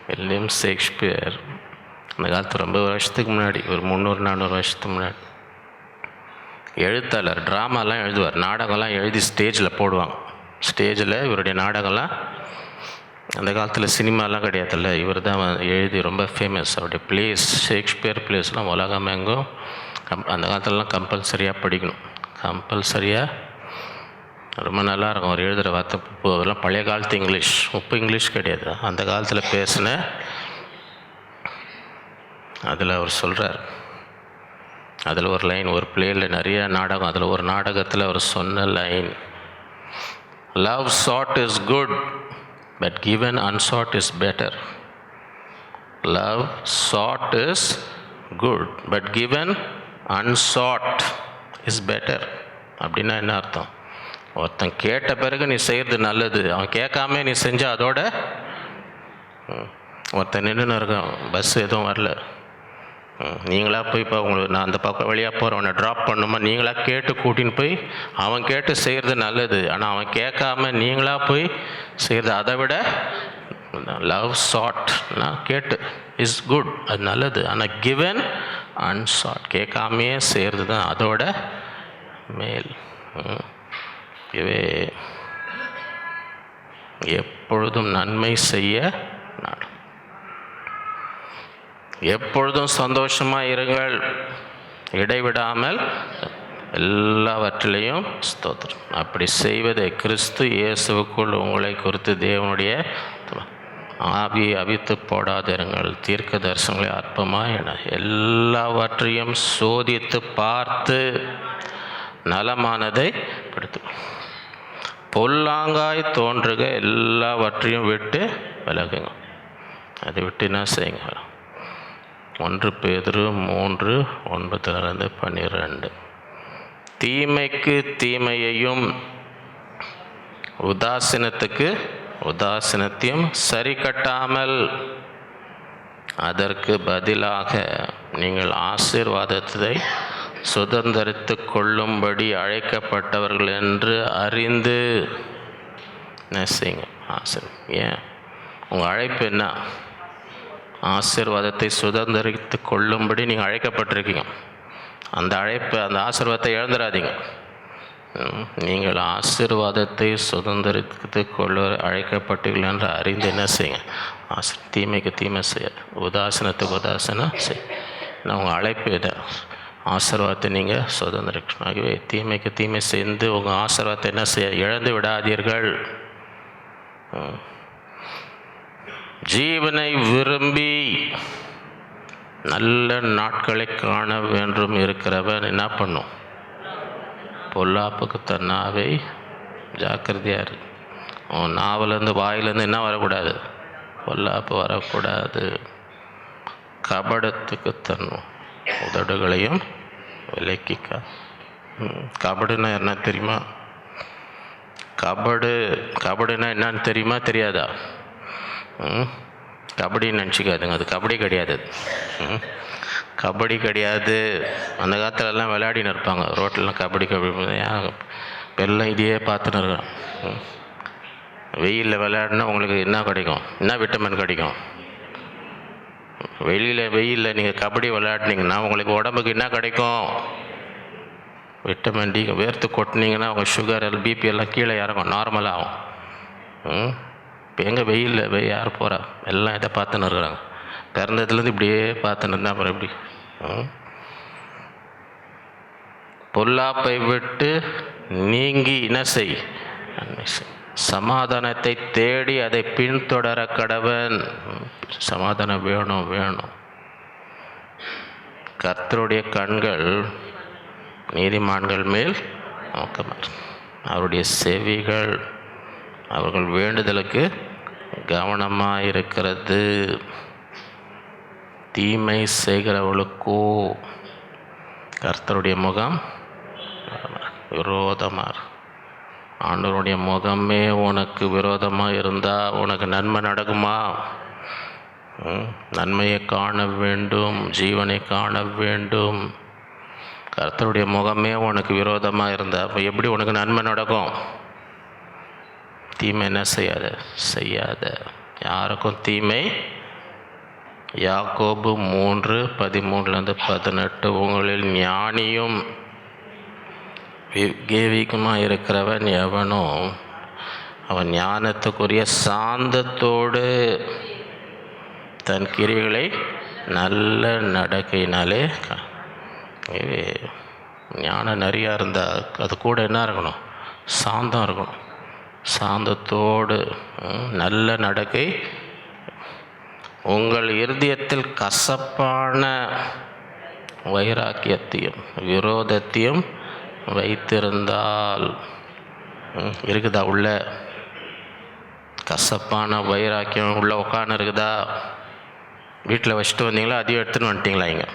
வில்லியம் ஷேக்ஸ்பியர் அந்த காலத்து ரொம்ப வருஷத்துக்கு முன்னாடி, ஒரு 300-400 வருஷத்துக்கு முன்னாடி எழுத்தாளர். ட்ராமாலாம் எழுதுவார், நாடகம்லாம் எழுதி ஸ்டேஜில் போடுவாங்க. ஸ்டேஜில் இவருடைய நாடகம்லாம், அந்த காலத்தில் சினிமாலாம் கிடையாதுல்ல, இவர் தான் எழுதி ரொம்ப ஃபேமஸ். அவருடைய பிளேஸ், ஷேக்ஸ்பியர் பிளேஸ்லாம் உலகம் எங்கும் அந்த காலத்துலலாம் கம்பல்சரியாக படிக்கணும். கம்பல்சரியாக ரொம்ப நல்லாயிருக்கும். அவர் எழுதுகிற வார்த்தை அதெல்லாம் பழைய காலத்து இங்கிலீஷ், இப்போ இங்கிலீஷ் கிடையாது, அந்த காலத்தில் பேசின. அதில் அவர் சொல்கிறார், அதில் ஒரு லைன், ஒரு பிளேயில் நிறைய நாடகம், அதில் ஒரு நாடகத்தில் அவர் சொன்ன line, love sought is good but given unsought is better. Love sought is good but given unsought is better. அப்படின்னா என்ன அர்த்தம்? ஒருத்தன் கேட்ட பிறகு நீ செய்கிறது நல்லது, அவன் கேட்காம நீ செஞ்சால் அதோட. ஒருத்தன் நின்றுன்னு இருக்கான், பஸ் எதுவும் வரல, நீங்களாக போய் இப்போ உங்களுக்கு நான் அந்த பக்கம் வழியாக போகிறேன், அவனை ட்ராப் பண்ணுமா, நீங்களாக கேட்டு கூட்டின்னு போய், அவன் கேட்டு செய்கிறது நல்லது, ஆனால் அவன் கேட்காம நீங்களாக போய் செய்கிறது அதை விட. லவ் சாட்னா கேட்டு இஸ் குட், அது நல்லது, ஆனால் கிவன் அன்சாட் கேட்காமையே செய்கிறது தான் அதோட மேல். இவே எப்பொழுதும் நன்மை செய்ய நாடு, எப்பொழுதும் சந்தோஷமாக இருங்கள், இடைவிடாமல் எல்லாவற்றிலையும் ஸ்தோத்திரம். அப்படி செய்வதை கிறிஸ்து இயேசுவுக்குள் உங்களை குறித்து தேவனுடைய ஆவியை அவித்து போடாதிருங்கள். தீர்க்க தரிசனங்களை அற்பமாக என எல்லாவற்றையும் சோதித்து பார்த்து நலமானதை படுத்து பொல்லாங்காய் தோன்றுக எல்லாவற்றையும் விட்டு விலகுங்க. அதை விட்டு என்ன செய்யுங்க? 1 பேதுரு 3:9-12. தீமைக்கு தீமையையும் உதாசீனத்துக்கு உதாசீனத்தையும் சரி கட்டாமல் அதற்கு பதிலாக நீங்கள் ஆசீர்வாதத்தை சுதந்திரித்து கொள்ளும்படி அழைக்கப்பட்டவர்கள் என்று அறிந்து என்ன செய்யுங்க? ஏன் உங்கள் அழைப்பு என்ன? ஆசீர்வாதத்தை சுதந்திரித்து கொள்ளும்படி நீங்கள் அழைக்கப்பட்டிருக்கீங்க. அந்த அழைப்பு, அந்த ஆசீர்வாதத்தை இழந்துடாதீங்க. நீங்கள் ஆசீர்வாதத்தை சுதந்திரித்து கொள்ள அழைக்கப்பட்டீர்கள் என்று அறிந்து என்ன செய்யுங்க? தீமைக்கு தீமை செய்யாது, உதாசீனத்துக்கு உதாசீனம் செய். நான் உங்கள் அழைப்பு இதை ஆசீர்வாதத்தை நீங்கள் சுதந்திரிக்கணும். ஆகவே தீமைக்கு தீமை செய்து உங்கள் ஆசீர்வாதத்தை என்ன செய்ய இழந்து விடாதீர்கள். ஜீவனை விரும்பி நல்ல நாட்களை காண வேண்டும் இருக்கிறவன் என்ன பண்ணும்? பொல்லாப்புக்கு தன் நாவை ஜாக்கிரதையாக இருக்கு. உன் நாவிலேருந்து வாயிலேருந்து என்ன வரக்கூடாது? பொல்லாப்பு வரக்கூடாது. கபடத்துக்கு தன் உதடுகளையும் விலக்கிக்க. கபடுன்னா என்ன தெரியுமா? கபடுன்னா என்னன்னு தெரியுமா தெரியாதா? கபடின்னு நினச்சிக்காதுங்க, அது கபடி கிடையாது. கபடி கிடையாது. அந்த காலத்துலலாம் விளையாடின்னு இருப்பாங்க ரோட்டிலலாம். கபடி எல்லாம் இதையே பார்த்துன்னு இருக்கிறோம். வெயிலில் விளையாடினா உங்களுக்கு என்ன கிடைக்கும்? என்ன விட்டமின் கிடைக்கும்? வெயிலில் நீங்கள் கபடி விளையாடினீங்கன்னா உங்களுக்கு உடம்புக்கு என்ன கிடைக்கும்? Vitamin D. வேர்த்து கொட்டினீங்கன்னா உங்கள் சுகர், பிபி எல்லாம் கீழே இறங்கும், நார்மலாகும். இப்போ எங்கே வெயிலில் யார் போகிறா? எல்லாம் இதை பார்த்துன்னு இருக்கிறாங்க. பிறந்ததுலேருந்து இப்படியே பார்த்துன்னு இருந்தால் அப்புறம் எப்படி? பொல்லாப்பை விட்டு நீங்கி என்ன செய்? சமாதானத்தை தேடி அதை பின்தொடர கடவன். சமாதானம் வேணும். கர்த்தருடைய கண்கள் நீதிமான்கள் மேல் நோக்கமாக, அவருடைய செவிகள் அவர்கள் வேண்டுதலுக்கு கவனமாக இருக்கிறது. தீமை செய்கிறவளுக்கோ கர்த்தருடைய முகம் விரோதமாக. ஆண்டவருடைய முகமே உனக்கு விரோதமாக இருந்தால் உனக்கு நன்மை நடக்குமா? நன்மையை காண வேண்டும், ஜீவனை காண வேண்டும். கர்த்தருடைய முகமே உனக்கு விரோதமாக இருந்தால் அப்போ எப்படி உனக்கு நன்மை நடக்கும்? தீமை என்ன செய்யாத. யாருக்கும் தீமை. யாக்கோபு 3:13-18 உங்களில் ஞானியும் விவேகமாக இருக்கிறவன் எவனோ அவன் ஞானத்துக்குரிய சாந்தத்தோடு தன் கிரிகளை நல்ல நடக்கையினாலே. ஞானம் நிறையா இருந்தால் அது கூட என்ன இருக்கணும்? சாந்தம் இருக்கணும். சாந்தத்தோடு நல்ல நடக்கை. உங்கள் இருதயத்தில் கசப்பான வைராக்கியத்தையும் விரோதத்தையும் வைத்திருந்தால் இருக்குதா? உள்ள கசப்பான வைராக்கியம் உள்ள உட்காந்து இருக்குதா? வீட்டில் வச்சுட்டு வந்தீங்களா? அதையும் எடுத்துன்னு வந்துட்டீங்களா? இங்கே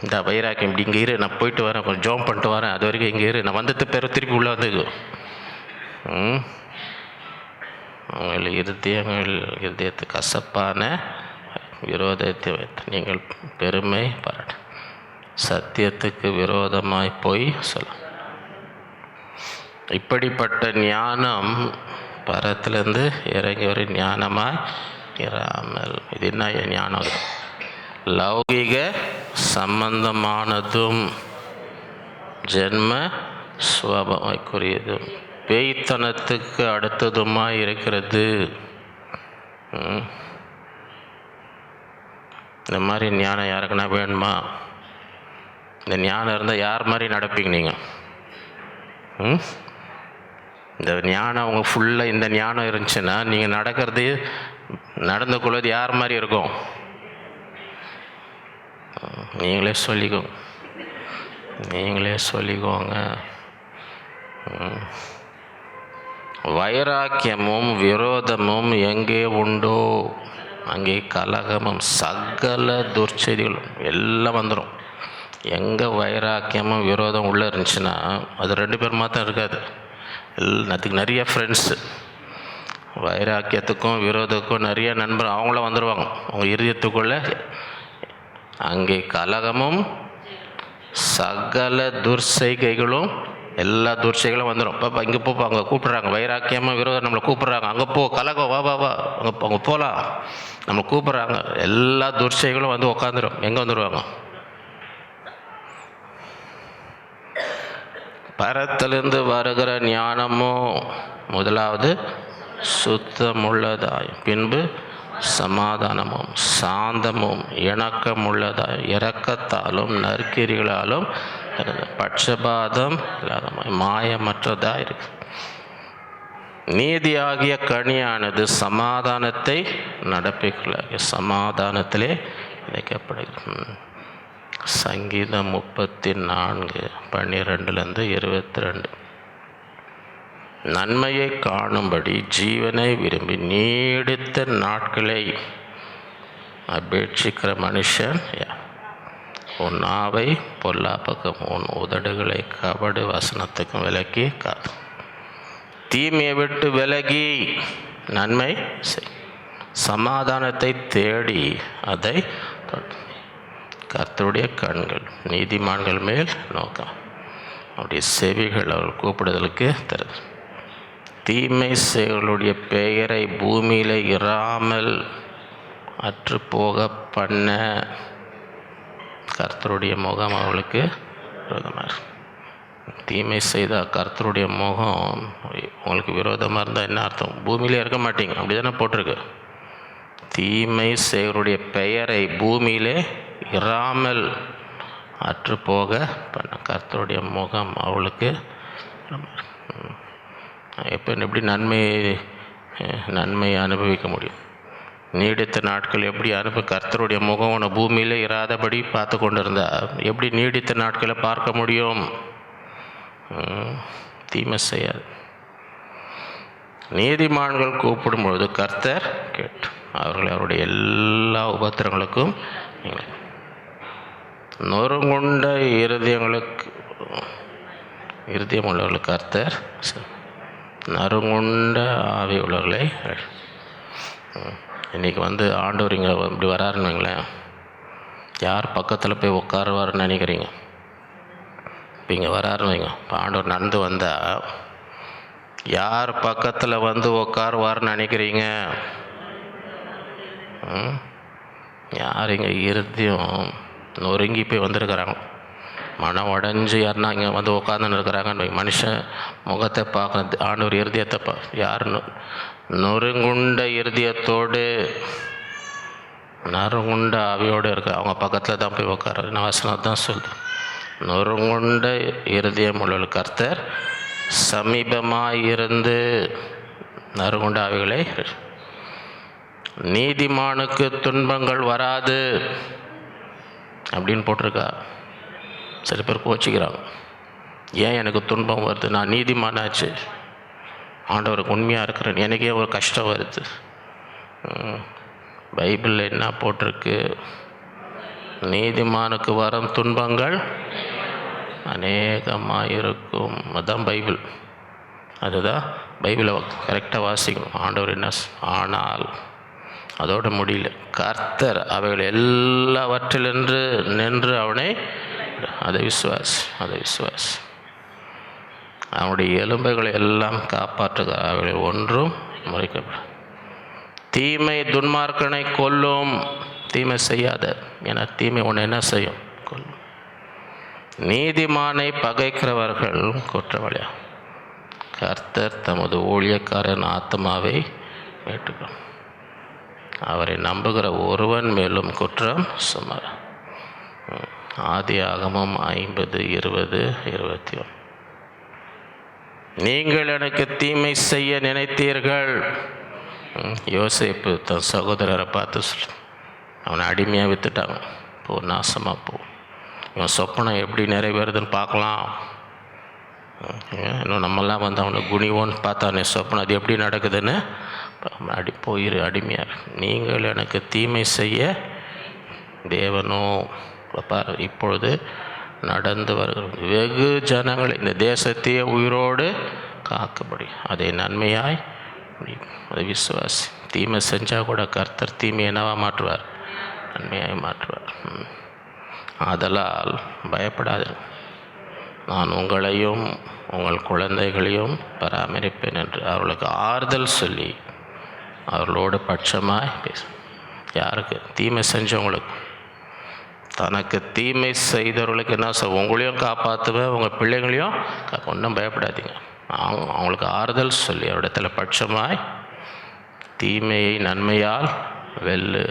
இந்த வைராக்கியம் இப்படி இங்கே இரு, நான் போயிட்டு வரேன், கொஞ்சம் ஜோம் பண்ணிட்டு வரேன், அது வரைக்கும் இங்கே இரு, நான் வந்தது பேர் திருப்பி உள்ளே வந்துக்கு. உங்கள் இருதயத்து கசப்பான விரோதத்தை வைத்து நீங்கள் பெருமை பாராட்டு. சத்தியத்துக்கு விரோதமாய் போய் சொல்ல. இப்படிப்பட்ட ஞானம் பரத்திலிருந்து இறங்கி ஒரு ஞானமாய் இராமல். இது என்ன ஞானம்? லௌகிக சம்பந்தமானதும் ஜென்ம சுவாபமாய்க்குரியதும் பேய்த்தனத்துக்கு அடுத்ததுமாய் இருக்கிறது. இந்த மாதிரி ஞானம் யாருக்குன்னா வேணுமா? இந்த ஞானம் இருந்தால் யார் மாதிரி நடப்பீங்க நீங்கள்? இந்த ஞானம் அவங்க ஃபுல்லாக இந்த ஞானம் இருந்துச்சுன்னா நீங்கள் நடந்து கொள்வது யார் மாதிரி இருக்கும்? நீங்களே சொல்லிக்கோங்க. வைராக்கியமும் விரோதமும் எங்கே உண்டோ அங்கே கலகமும் சகல துர்ச்செய்திகளும் எல்லாம் வந்துடும். எங்கே வைராக்கியமும் விரோதம் உள்ளே இருந்துச்சுன்னா அது 2 பேர் மாத்திரம் இருக்காது. அதுக்கு நிறைய ஃப்ரெண்ட்ஸு. வைராக்கியத்துக்கும் விரோதத்துக்கும் நிறைய நண்பர் அவங்களும் வந்துடுவாங்க. அவங்க இருதயத்துக்குள்ளே அங்கே கலகமும் சகல துர்செய்கைகளும், எல்லா துர்சைகளும் வந்துடும். பாப்பா இங்கே போப்பா, அங்கே கூப்பிட்றாங்க, வைராக்கியமாக விரோதம் நம்மளை கூப்பிட்றாங்க, அங்கே போ, கலகம், வா வா வா, அங்கே போகலாம், நம்மளை கூப்பிட்றாங்க. எல்லா துர்சைகளும் வந்து உட்காந்துரும். எங்கே வந்துடுவாங்க? பரத்திலிருந்து வருகிற ஞானமும் முதலாவது சுத்தமுள்ளதாய், பின்பு சமாதானமும் சாந்தமும் இணக்கமுள்ளதாய், இரக்கத்தாலும் நற்கிரிகளாலும் பட்சபாதம் இல்லாத மாயமற்றதாக இருக்கு. நீதியாகிய கனியானது சமாதானத்தை நடப்பிக்கலாகிய சமாதானத்திலே விளைக்கப்படுகிறது. சங்கீதம் 34:12-22. நன்மையை காணும்படி ஜீவனை விரும்பி நீடித்த நாட்களை அபேட்சிக்கிற மனுஷன் உன் நாவை பொல்லாப்புக்கும் உன் உதடுகளை கபடு வசனத்துக்கும் விலக்கி காத்து. தீமையை விட்டு விலகி நன்மை செய், சமாதானத்தை தேடி அதை கர்த்தருடைய கண்கள் நீதிமான்கள் மேல் நோக்கம், அவருடைய செவிகள் அவர்கள் கூப்பிடுதலுக்கு தருது. தீமை செயலுடைய பெயரை பூமியில் இராமல் அற்று போக பண்ண கர்த்தருடைய முகம் அவளுக்கு விரோதமாக இருக்கும். தீமை செய்தால் கர்த்தருடைய முகம் உங்களுக்கு விரோதமாக இருந்தால் என்ன அர்த்தம்? பூமியிலே இருக்க மாட்டீங்க, அப்படி தானே போட்டிருக்கு. தீமை செயலுடைய பெயரை பூமியிலே இராமல் அற்று போக பண்ண கர்த்தருடைய முகம் அவளுக்கு. எப்போ எப்படி நன்மையை அனுபவிக்க முடியும்? நீடித்த நாட்கள் எப்படி கர்த்தருடைய முகம் உன பூமியில் இராதபடி பார்த்து கொண்டு இருந்தால் எப்படி நீடித்த நாட்களை பார்க்க முடியும்? தீமை செய்யாது. நீதிமான்கள் கூப்பிடும் பொழுது கர்த்தர் கேட்டு அவர்களை அவருடைய எல்லா உபத்திரங்களுக்கும் நொறுங்குண்ட இருதயம் உள்ளவர்களுக்கு கர்த்தர் நறுங்குண்ட ஆவி உள்ளவர்களை. இன்றைக்கி ஆண்டவர் இங்கே இப்படி வராருன்னு வைங்களேன், யார் பக்கத்தில் போய் உட்காருவார்னு நினைக்கிறீங்க? இப்போ இங்கே வராருன்னு வைங்க, இப்போ ஆண்டவர் நடந்து வந்தால் யார் பக்கத்தில் உட்காருவார்னு நினைக்கிறீங்க? யார் இங்கே இருதயம் நொறுங்கி போய் வந்திருக்கிறாங்க, மனம் உடஞ்சி யாருன்னா இங்கே உட்காந்துன்னு இருக்கிறாங்கன்னு மனுஷன் முகத்தை பார்க்க ஆண்டவர் இருதயத்தை யார் நொறுங்குண்ட இருதயத்தோடு நறுங்குண்ட ஆவியோடு இருக்க அவங்க பக்கத்தில் தான் போய் உட்கார. நான் வசனம் தான் சொல்லுது, நொறுங்குண்ட இருதயம் உள்ள கர்த்தர் சமீபமாயிருந்து நறுங்குண்ட ஆவிகளை. நீதிமானுக்கு துன்பங்கள் வராது அப்படின்னு போட்டிருக்கா. சில பேர் கோச்சிக்கிறாங்க, ஏன் எனக்கு துன்பம் வருது? நான் நீதிமானாச்சு, ஆண்டவருக்கு உண்மையாக இருக்கிறேன், எனக்கே ஒரு கஷ்டம் வருது. பைபிளில் என்ன போட்டிருக்கு? நீதிமானுக்கு வரும் துன்பங்கள் அநேகமாக இருக்கும். அதுதான் பைபிள். அதுதான் பைபிளை கரெக்டாக வாசிக்கணும். ஆண்டவர் என்ன ஆனால் அதோடு முடியல, கர்த்தர் அவைகள் எல்லாவற்றிலிருந்து நின்று அவனை அதை விசுவாஸ் அவனுடைய எலும்புகளை எல்லாம் காப்பாற்றுகிறார், அவைகள் ஒன்றும் முறைக்கப்படும். தீமை துன்மார்க்கனை கொல்லும், தீமை செய்யாத, ஏன்னா தீமை ஒன்று என்ன செய்யும்? கொல்லும். நீதிமானை பகைக்கிறவர்கள் குற்றவாளியா, கர்த்தர் தமது ஊழியக்காரன் ஆத்மாவை மீட்டுக்கும், அவரை நம்புகிற ஒருவன் மேலும் குற்றம் சுமர். ஆதியாகமம் 50:20-21. நீங்கள் எனக்கு தீமை செய்ய நினைத்தீர்கள். யோசேப்பு தன் சகோதரரை பார்த்து அவனை அடிமையாக விற்றுட்டாங்க, போ நாசமாக போ, இவன் சொப்பனம் எப்படி நிறைவேறுதுன்னு பார்க்கலாம். இன்னும் நம்மெல்லாம் அவனை குனிவோன்னு பார்த்தானே சொப்பனம் அது எப்படி நடக்குதுன்னு போயிரு அடிமையாக. நீங்கள் எனக்கு தீமை செய்ய தேவனோ பார் இப்பொழுது நடந்து வருகிற வெகு ஜனங்கள் இந்த தேசத்தையே உயிரோடு காக்கும்படி அதை நன்மையாய் அது விசுவாசி. தீமை செஞ்சால் கூட கர்த்தர் தீமை என்னவாக மாற்றுவார்? நன்மையாக மாற்றுவார். ஆதலால் பயப்படாது, நான் உங்களையும் உங்கள் குழந்தைகளையும் பராமரிப்பேன் என்று அவர்களுக்கு ஆறுதல் சொல்லி அவர்களோடு பட்சமாய் பேச. யாருக்கு? தீமை செஞ்சவங்களுக்கு. தனக்கு தீமை செய்தவர்களுக்கு என்ன சொல்? உங்களையும் காப்பாற்றுவேன், உங்கள் பிள்ளைங்களையும் ஒன்றும் பயப்படாதீங்க. அவங்களுக்கு ஆறுதல் சொல்லி அவரிடத்துல பட்சமாய் தீமையை நன்மையால் வெல்லு.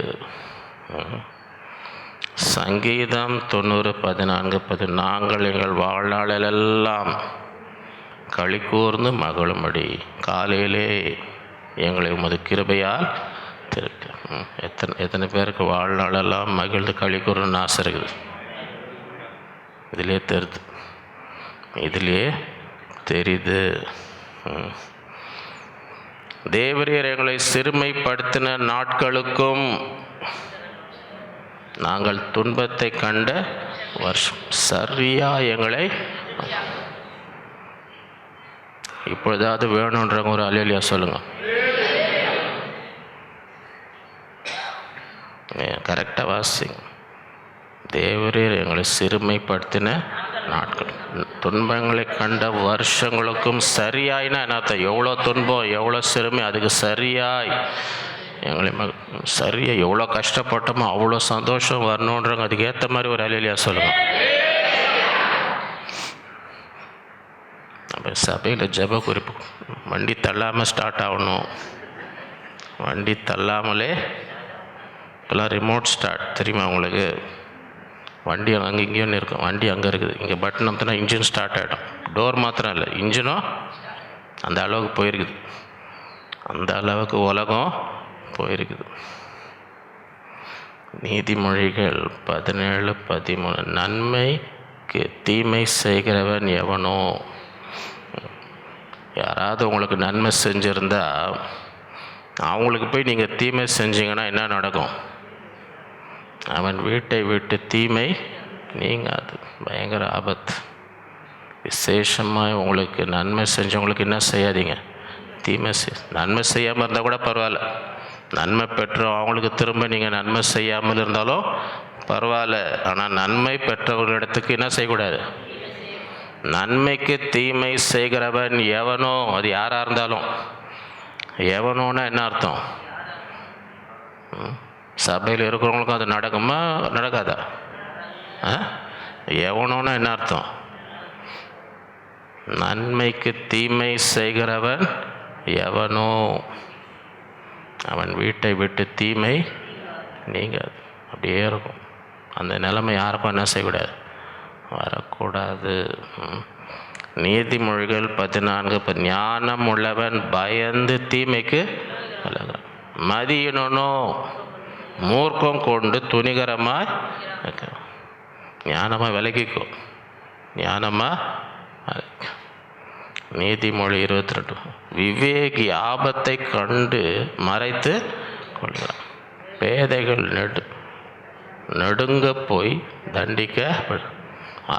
சங்கீதம் 90:14 நாங்கள் எங்கள் வாழ்நாளெல்லாம் களி கூர்ந்து மகிழும்படி காலையிலே எங்களை உமது கிருபையால் திருக்க. எத்தனை பேருக்கு வாழ்நாளெல்லாம் மகிழ்ந்து களி கூறணும்னு ஆசை இருக்குது? இதிலே தெரியுது. தேவரீர் எங்களை சிறுமைப்படுத்தின நாட்களுக்கும் நாங்கள் துன்பத்தை கண்ட வருஷம் சரியா எங்களை. இப்பொழுதாவது வேணுன்றவங்க ஒரு அல்லேலூயா சொல்லுங்க. கரெக்டாக வாசிங்க. தேவரீர் எங்களை சிறுமைப்படுத்தின நாட்கள், துன்பங்களை கண்ட வருஷங்களுக்கும் சரியாயினா என்னத்த? எவ்வளோ துன்பம், எவ்வளோ சிறுமை, அதுக்கு சரியாய் எங்களை சரியாக எவ்வளோ கஷ்டப்பட்டோமோ அவ்வளோ சந்தோஷம் வரணுன்றவங்க அதுக்கு ஏற்ற மாதிரி ஒரு அல்லேலூயா சொல்லுங்க. நம்ம சபையில் ஜெப குறிப்பு, வண்டி தள்ளாமல் ஸ்டார்ட் ஆகணும். வண்டி தள்ளாமலே இப்போலாம் ரிமோட் ஸ்டார்ட் தெரியுமா உங்களுக்கு? வண்டி அங்கே இங்கேயும் இருக்கும். வண்டி அங்கே இருக்குது, இங்கே பட்டன் அமுத்தினா இன்ஜின் ஸ்டார்ட் ஆகிடும். டோர் மாத்திரம் இல்லை, இன்ஜினும் அந்த அளவுக்கு போயிருக்குது. அந்த அளவுக்கு உலகம் போயிருக்குது. நீதிமொழிகள் 17:13 நன்மைக்கு தீமை செய்கிறவன் எவனோ? யாராவது உங்களுக்கு நன்மை செஞ்சுருந்தா அவங்களுக்கு போய் நீங்கள் தீமை செஞ்சீங்கன்னா என்ன நடக்கும்? அவன் வீட்டை விட்டு தீமை நீங்காது. பயங்கர ஆபத்து. விசேஷமாக உங்களுக்கு நன்மை செஞ்சவங்களுக்கு என்ன செய்யாதீங்க? தீமை நன்மை செய்யாமல் இருந்தால் கூட பரவாயில்ல. நன்மை பெற்றோம் அவங்களுக்கு திரும்ப நீங்கள் நன்மை செய்யாமல் இருந்தாலும் பரவாயில்ல. ஆனால் நன்மை பெற்றவர்களிடத்துக்கு என்ன செய்யக்கூடாது? நன்மைக்கு தீமை செய்கிறவன் எவனோ, அது யாராக இருந்தாலும். எவனோன்னா என்ன அர்த்தம்? சபையில் இருக்கிறவங்களுக்கும் அது நடக்குமா நடக்காதா? எவனோன்னா என்ன அர்த்தம்? நன்மைக்கு தீமை செய்கிறவன் எவனோ அவன் வீட்டை விட்டு தீமை நீங்கள் அப்படியே இருக்கும். அந்த நிலைமை யாருக்கும் என்ன செய்யக்கூடாது? வரக்கூடாது. நீதிமொழிகள் 14 ஞானம் உள்ளவன் பயந்து தீமைக்கு விலகான். மதியினோ மூர்க்கம் கொண்டு துணிகரமாய் ஞானமாக விலகிக்கும். ஞானமாக நீதிமொழி 22 விவேகி ஆபத்தை கண்டு மறைத்து கொள்கிறான். பேதைகள் நடுங்க போய் தண்டிக்க.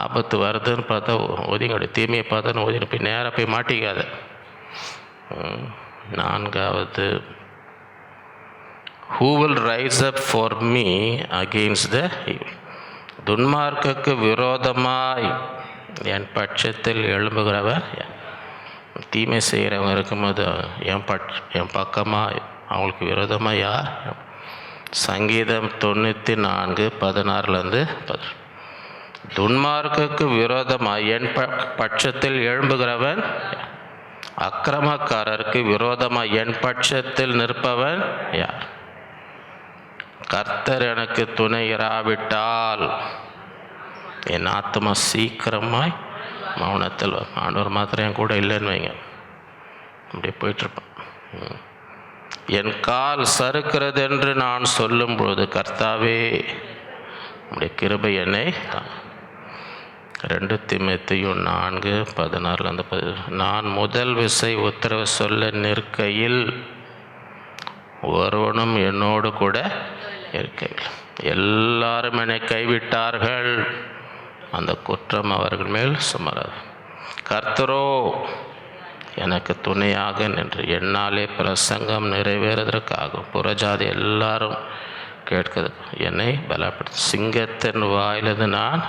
ஆபத்து வருதுன்னு பார்த்தா ஒதுங்கடி, தீமையை பார்த்தான்னு ஒதுங்கி போய் நேராக போய் மாட்டிக்காத. 4வது who will rise up for me against the evil? துன்மார்க்குக்கு விரோதமாய் என் பட்சத்தில் எழும்புகிறவர். தீமை செய்கிறவங்க இருக்கும்போது என் பக்கமாக அவங்களுக்கு விரோதமாக யார்? சங்கீதம் 94:16 துன்மார்க்குக்கு விரோதமாக என் பட்சத்தில் எழும்புகிறவன். அக்கிரமக்காரருக்கு விரோதமாக என் பட்சத்தில் நிற்பவன் யார்? கர்த்தர் எனக்கு துணை இராவிட்டால் என் ஆத்மா சீக்கிரமாய் மௌனத்தில். ஆண்டவர் மாத்திரம் என் கூட இல்லைன்னு வைங்க, அப்படியே போயிட்டுருப்பேன். என் கால் சறுக்கிறது என்று நான் சொல்லும் பொழுது கர்த்தாவே உடைய கிருபை என்னை. 2 தீமோத்தேயு 4:16 நான் முதல் விசை உத்தரவு சொல்ல நிற்கையில் ஒருவனும் என்னோடு கூட இருக்கவில்லை. எல்லாரும் என்னை கைவிட்டார்கள், அந்த குற்றம் அவர்கள் மேல் சுமராது. கர்த்தரோ எனக்கு துணையாக நின்று என்னாலே பிரசங்கம் நிறைவேறுவதற்காகும் புறஜாதி எல்லாரும் கேட்கிறது என்னை பலப்படுத்த சிங்கத்தின் வாயிலிருந்து நான்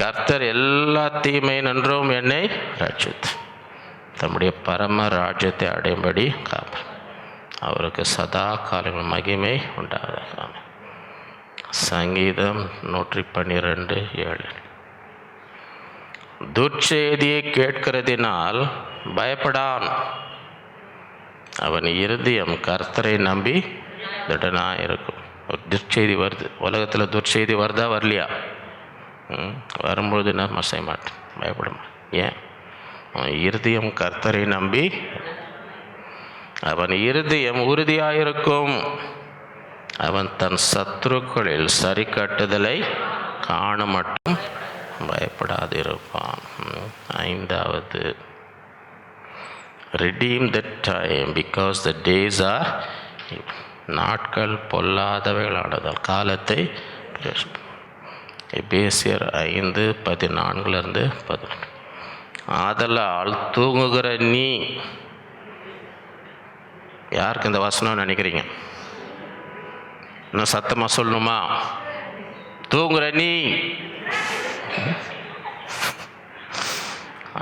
கர்த்தர் எல்லா தீமை நின்றும் என்னை ரட்சித்து தம்முடைய பரம ராஜ்யத்தை அடையும்படி காப்பார். அவருக்கு சதா காலங்கள் மகிமை உண்டாவதாக. சங்கீதம் 112:7. துர்ச்செய்தியை கேட்கிறதினால் பயப்படான், அவன் இருதயம் கர்த்தரை நம்பி திடனாக இருக்கும். ஒரு துர்ச்செய்தி வருது, உலகத்தில் துர்ச்செய்தி வருதா வரலையா? வரும்பொழுது நான் செய்ய மாட்டேன், பயப்பட மாட்டேன். ஏன்? அவன் இருதயம் கர்த்தரை நம்பி, அவன் இருதயம் உறுதியாயிருக்கும். அவன் தன் சத்துருக்களில் சரி கட்டுதலை காண மட்டும் பயப்படாதிருப்பான். 5வது, redeem the time because the days are நாட்கள் பொல்லாதவைகளானதால் காலத்தை. எபேசியர் 5:14-18. ஆதலால் தூங்குகிற நீ, யாருக்கு இந்த வசனம் நினைக்கிறீங்க? இன்னும் சத்தமாக சொல்லணுமா? தூங்குற நீ,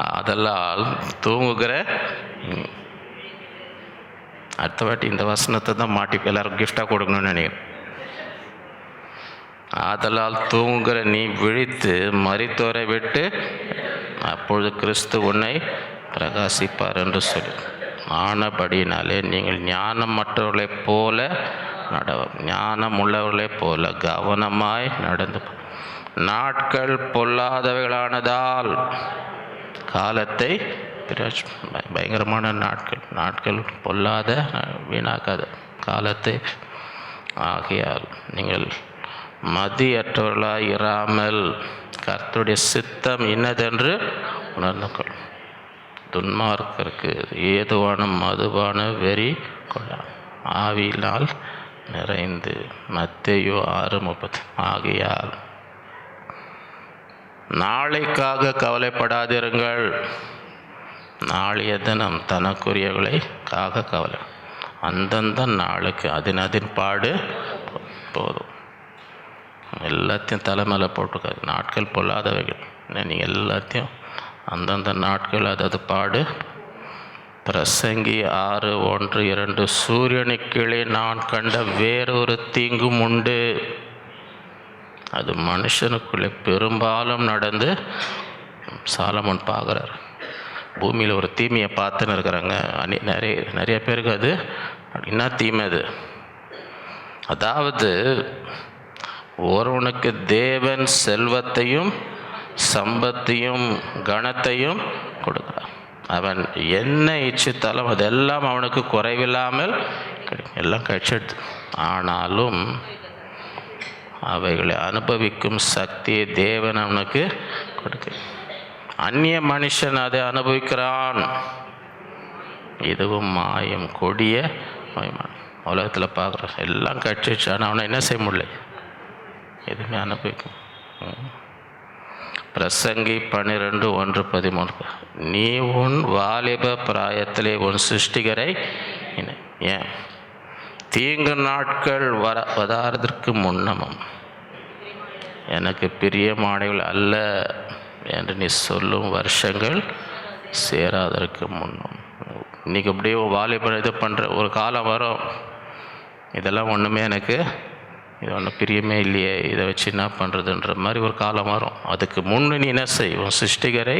ஆதலால் தூங்குகிற. அடுத்த வாட்டி இந்த வசனத்தை தான் மாட்டி எல்லாரும் கிஃப்டாக கொடுக்கணும்னு நினைக்கிறேன். ஆதலால் தூங்குகிற நீ விழித்து மரித்தோரை விட்டு அப்பொழுது கிறிஸ்து உன்னை பிரகாசிப்பார் என்று சொல்லி ஆனபடினாலே நீங்கள் ஞானம் மற்றவர்களைப் போல ஞானம் உள்ளவர்களைப் போல கவனமாய் நடந்து, நாட்கள் பொல்லாதவைகளானதால் காலத்தை பயங்கரமான நாட்கள் பொல்லாத வீணாக்காத காலத்தை ஆகையால் நீங்கள் மதியற்றவர்களாய் இராமல் கர்த்தருடைய சித்தம் இன்னதென்று உணர்ந்து கொள்ளும். துன்மார்க்கருக்கு ஏதுவான மதுவான வெறி கொள்ள ஆவியினால் நிறைந்து. மத்தேயு 6:30. ஆகையால் நாளைக்காக கவலைப்படாதிருங்கள், நாளைய தினம் தனக்குரியவர்களை கவலை. அந்தந்த நாளுக்கு அதன் பாடு போதும். எல்லாத்தையும் தலைமையில போட்டுக்காது. நாட்கள் பொல்லாதவைகள், நீங்கள் எல்லாத்தையும் அந்தந்த நாட்கள் அதாவது பாடு. பிரசங்கி 6:1-2. சூரியனுக்கு கீழே நான் கண்ட வேறொரு தீங்கும் உண்டு, அது மனுஷனுக்குள்ளே பெரும்பாலும் நடந்து. சாலமோன் பார்க்குறார், பூமியில் ஒரு தீமையை பார்த்துன்னு இருக்கிறாங்க நிறைய பேருக்கு. அது என்ன தீமை அது? அதாவது ஒருவனுக்கு தேவன் செல்வத்தையும் சம்பத்தையும் கனத்தையும் கொடுக்கிறார். அவன் என்ன இச்சித்தாலும் அதெல்லாம் அவனுக்கு குறைவில்லாமல் எல்லாம் கழிச்சிடுது. ஆனாலும் அவைகளை அனுபவிக்கும் சக்தியை தேவன் அவனுக்கு கொடுக்க. அந்நிய மனுஷன் அதை அனுபவிக்கிறான். இதுவும் மாயம், கொடிய மாயமான உலகத்தில் பார்க்குறான். எல்லாம் கழிச்சிடுச்சு, ஆனால் அவனை என்ன செய்ய முடியல, எதுவுமே அனுபவிக்கும். பிரசங்கி 12:1-13. நீ உன் வாலிப பிராயத்திலே உன் சிருஷ்டிகரை ஏன் தீங்கு நாட்கள் வதாரதற்கு முன்னமும் எனக்கு பிரியமானவர்கள் அல்ல என்று நீ சொல்லும் வருஷங்கள் சேராதற்கு முன்னும். இன்றைக்கி அப்படியே வாலிப இது பண்ணுற ஒரு காலம் வரும், இதெல்லாம் ஒன்றுமே எனக்கு இது ஒன்றும் பிரியமே இல்லையே, இதை வச்சு என்ன பண்ணுறதுன்ற மாதிரி ஒரு காலம் வரும். அதுக்கு முன்னு நீ என்ன செய்வோம்? சிருஷ்டிகரை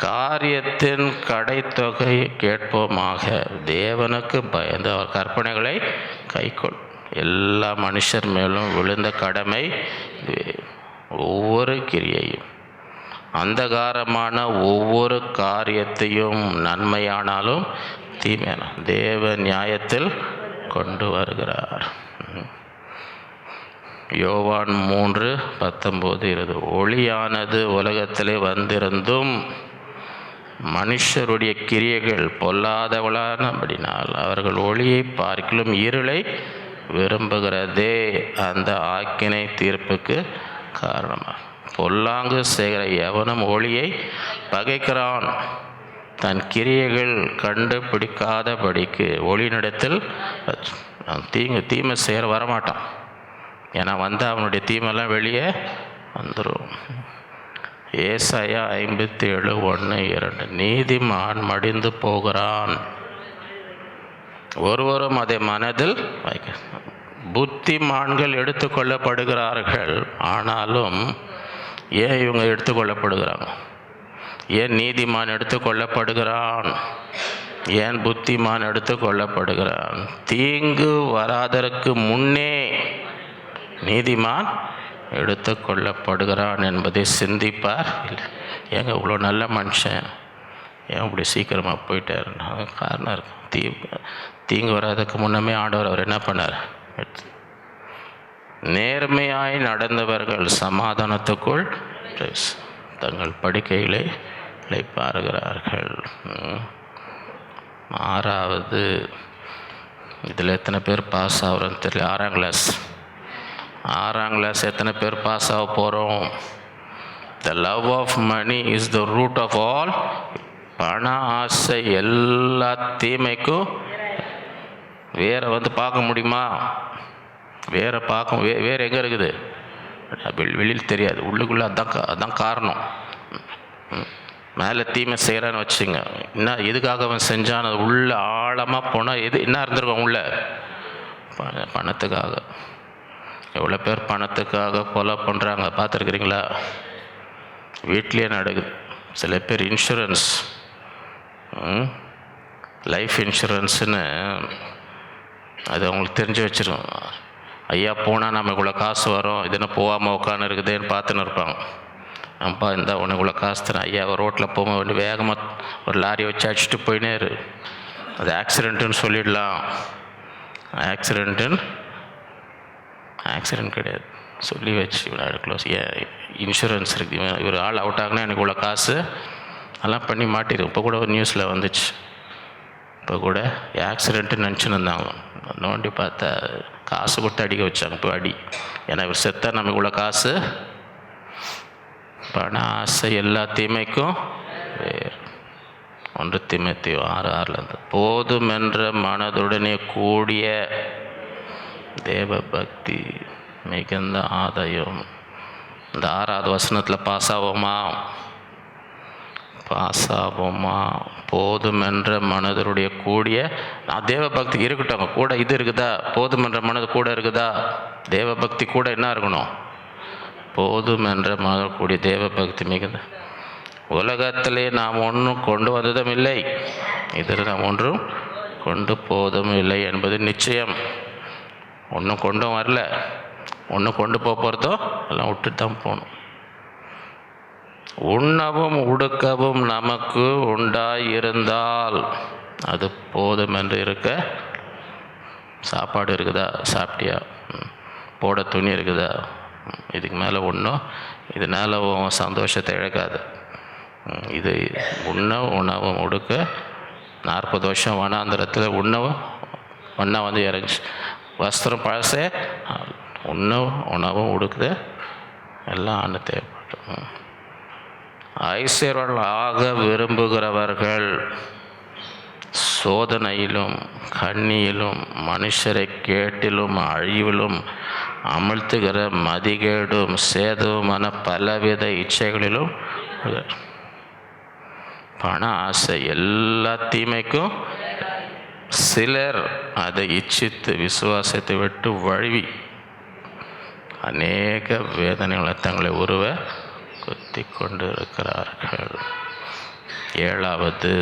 காரியத்தின் கடைத்தொகை கேட்போமாக, தேவனுக்கு பயந்து அவர் கற்பனைகளை கைக்கொள். எல்லா மனுஷர் மேலும் விழுந்த கடமை ஒவ்வொரு கிரியையும் அந்தகாரமான ஒவ்வொரு காரியத்தையும் நன்மையானாலும் தீமையான தேவ நியாயத்தில் கொண்டு வருகிறார். யோவான் 3:19-20. ஒளியானது உலகத்திலே வந்திருந்தும் மனுஷருடைய கிரியைகள் பொல்லாதவளானபடினால் அவர்கள் ஒளியை பார்க்கிலும் இருளை விரும்புகிறதே அந்த ஆக்கினை தீர்ப்புக்கு காரணமாக. பொல்லாங்கு செய்கிற எவனும் ஒளியை பகைக்கிறான். தன் கிரியைகள் கண்டுபிடிக்காதபடிக்கு ஒளியினிடத்தில் தீமை செய்கிற வரமாட்டான். ஏன்னா அவனுடைய தீமெல்லாம் வெளியே வந்துடும். ஏசாயா 57:1-2. நீதிமான் மடிந்து போகிறான், ஒருவரும் அதை மனதில் வைக்க. புத்திமான்கள் எடுத்துக்கொள்ளப்படுகிறார்கள். ஆனாலும் ஏன் இவங்க எடுத்துக்கொள்ளப்படுகிறாங்க? ஏன் நீதிமான் எடுத்துக்கொள்ளப்படுகிறான்? ஏன் புத்திமான் எடுத்துக்கொள்ளப்படுகிறான்? தீங்கு வராதற்கு முன்னே நீதிமான் எடுத்துக்கொள்ளப்படுகிறான் என்பதை சிந்திப்பார் இல்லை. ஏங்க இவ்வளோ நல்ல மனுஷன் ஏன் இப்படி சீக்கிரமாக போயிட்டாருன்னா காரணம் இருக்கும். தீங்கு வராததுக்கு முன்னமே ஆண்டவர் அவர் என்ன பண்ணார்? நேர்மையாய் நடந்தவர்கள் சமாதானத்துக்குள் தங்கள் படுக்கைகளை இளைப்பாறுகிறார்கள். 6வது, இதில் எத்தனை பேர் பாஸ் ஆகிறோன்னு தெரியல. 6ஆம் கிளாஸ் எத்தனை பேர் பாஸ் ஆக போகிறோம்? The love of money is the root of all. பண ஆசை எல்லா தீமைக்கும். வேற பார்க்க முடியுமா? வேறு எங்கே இருக்குது? வெளியில் தெரியாது, உள்ளுக்குள்ளே அதான் காரணம். மேலே தீமை செய்கிறான்னு வச்சுங்க, என்ன எதுக்காக அவன் செஞ்சான்? அது உள்ள ஆழமாக போனால் என்ன இருந்திருக்கும்? உள்ள பணத்துக்காக. எவ்வளோ பேர் பணத்துக்காக கொலை பண்ணுறாங்க பார்த்துருக்குறீங்களா? வீட்லேயே நடக்குது. சில பேர் இன்சூரன்ஸ், லைஃப் இன்சூரன்ஸுன்னு அது அவங்களுக்கு தெரிஞ்சு வச்சுருக்கோம். ஐயா போனால் நம்ம இவ்வளோ காசு வரும், இதுன்னு போகாமல் உட்காந்து இருக்குதுன்னு பார்த்துன்னு இருப்பாங்க. அப்பா இருந்தால் உனக்கு இவ்வளோ காசு தரேன். ஐயா ரோட்டில் போகும்போது வேகமாக ஒரு லாரியை வச்சு அடிச்சுட்டு போயினே இரு. அது ஆக்சிடெண்ட்டுன்னு சொல்லிடலாம். ஆக்சிடெண்ட் கிடையாது, சொல்லி வச்சு க்ளோஸ். இன்சூரன்ஸ் இருக்குது, இவர் ஆள் அவுட் ஆகுனா எனக்கு இவ்வளோ காசு அதெல்லாம் பண்ணி மாட்டிடும். இப்போ கூட ஒரு நியூஸில் வந்துச்சு. இப்போ கூட ஆக்சிடெண்ட்டுன்னு நினச்சின்னு இருந்தாங்க. நோண்டி பார்த்தா காசு கொடுத்து அடிக்க வச்சாங்க. இப்போ அடி, ஏன்னா இவர் செத்தா நமக்கு இவ்வளோ காசு. பண ஆசை எல்லா தீமைக்கும் வேறு. 1 தீமோத்தேயு 6:6 போதுமென்ற மனதுடனே கூடிய தேவ பக்தி மிகுந்த ஆதாயம். இந்த 6வது வசனத்தில் பாஸ் ஆகுமா? போதுமென்ற மனதருடைய கூடிய தேவ பக்தி இருக்கட்டும். கூட இது இருக்குதா? போதுமென்ற மனது கூட இருக்குதா? தேவ பக்தி கூட என்ன இருக்கணும்? போதுமென்ற மனது கூடிய தேவ பக்தி மிகுந்த. உலகத்திலே நாம் ஒன்றும் கொண்டு வந்ததும் இல்லை, இதில் நாம் ஒன்றும் கொண்டு போவதும் இல்லை என்பது நிச்சயம். ஒன்றும் கொண்டும் வரல, ஒன்றும் கொண்டு போகிறதோ எல்லாம் விட்டுட்டு தான் போகணும். உண்ணவும் உடுக்கவும் நமக்கு உண்டாயிருந்தால் அது போதும் என்று இருக்க. சாப்பாடு இருக்குதா? சாப்பிட்டியா? போட துணி இருக்குதா? இதுக்கு மேலே ஒன்றும் இதனால் சந்தோஷத்தை இழக்காது. இது உணவும் உடுக்க 40 வருஷம் வனாந்திரத்தில் உணவும் இறங்குச்சு. வஸ்திரம் பழசே, உணவும் உடுக்குது எல்லாம் ஆண்டு தேவைப்படும். ஐஸ்வர்யர்கள் ஆக விரும்புகிறவர்கள் சோதனையிலும் கண்ணியிலும் மனுஷரை கேட்டிலும் அழிவிலும் அமிழ்த்துகிற மதிகேடும் சேதவுமான பலவித இச்சைகளிலும். பண ஆசை எல்லா தீமைக்கும். சிலர் அதை இச்சித்து விசுவாசத்தை விட்டு வழுவி அநேக வேதனைகளை தங்களை குத்தி கொண்டு இருக்கிறார்கள். 7வது,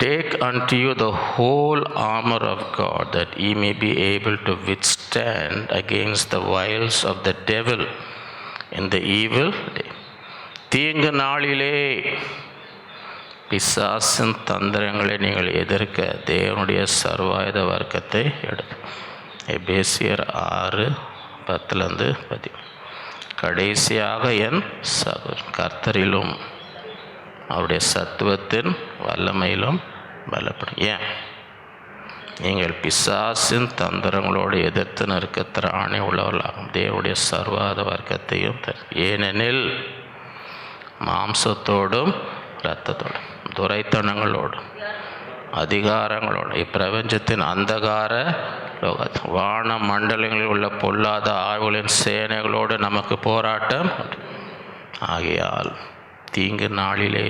take unto you the whole armor of God, that ye may be able to withstand against the wiles of the devil in the evil day. தீங்கு நாளிலே பிசாசின் தந்திரங்களை நீங்கள் எதிர்க்க தேவனுடைய சர்வாயுத வர்க்கத்தை எடுத்து. எபேசியர் 6:10-10. கடைசியாக என் கர்த்தரிலும் அவருடைய சத்துவத்தின் வல்லமையிலும் பலப்படும். ஏன் நீங்கள் பிசாசின் தந்திரங்களோடு எதிர்த்து நிற்க திராணி உள்ளவர்களாகும். தேவனுடைய சர்வாத வர்க்கத்தையும் ஏனெனில் மாம்சத்தோடும் இரத்தத்தோடும் துரைத்தனங்களோடும் அதிகாரங்களோடும் இப்பிரபஞ்சத்தின் அந்தகார வான மண்டலங்களில் உள்ள பொல்லாத ஆய்வுகளின் சேனைகளோடு நமக்கு போராட்டம். ஆகையால் தீங்கு நாளிலே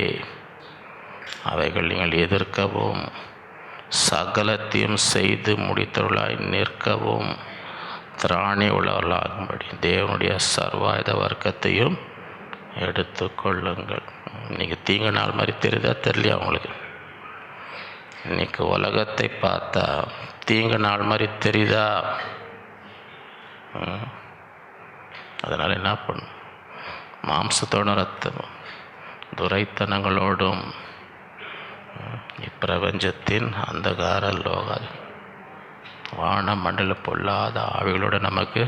அவைகள் நீங்கள் எதிர்க்கவும் சகலத்தையும் செய்து முடித்தவர்களாய் நிற்கவும் திராணி உள்ளவர்களாகும்படி தேவனுடைய சர்வாயுத வர்க்கத்தையும் எடுத்துக்கொள்ளுங்கள். இன்றைக்கி தீங்கு நாள் மாதிரி தெரியுதா தெரியலையா அவங்களுக்கு? இன்றைக்கி உலகத்தை பார்த்தா தீங்கு நாள் மாதிரி தெரியுதா? அதனால் என்ன பண்ணும்? மாம்சத்தோட ரத்தமும் துரைத்தனங்களோடும் இப்பிரபஞ்சத்தின் அந்தகார லோக வான மண்டல பொல்லாத ஆவிகளோடு நமக்கு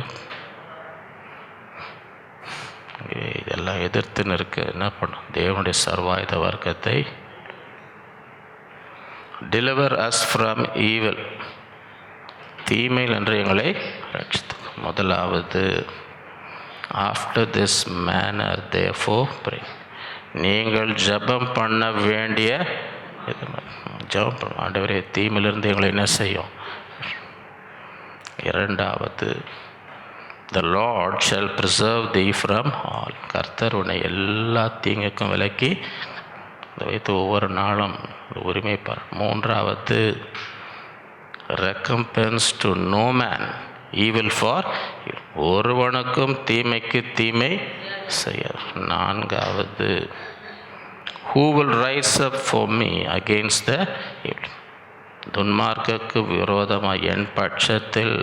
இதெல்லாம் எதிர்த்து நிற்க என்ன பண்ணும்? தேவனுடைய சர்வாயுத வர்க்கத்தை டெலிவர் அஸ் ஃப்ரம் ஈவில், தீமையில் என்று எங்களை ரட்சித்து. முதலாவது after this manor therefore pray, நீங்கள் ஜெபம் பண்ண வேண்டிய ஜெபம் பண்ணும். ஆண்டவரே தீமையிலிருந்து எங்களை என்ன செய்யும்? இரண்டாவது the Lord shall preserve thee from all, கர்த்தர் உன்னை எல்லா தீங்குக்கும் விலக்கி வைத்து ஒவ்வொரு நாளும் உரிமை பெற. மூன்றாவது recompense to no man evil for evil, ஒருவனுக்கும் தீமைக்கு தீமை செய்ய. நான்காவது who will rise up for me against the evil, துன்மார்க்கு விரோதமாக என் பட்சத்தில்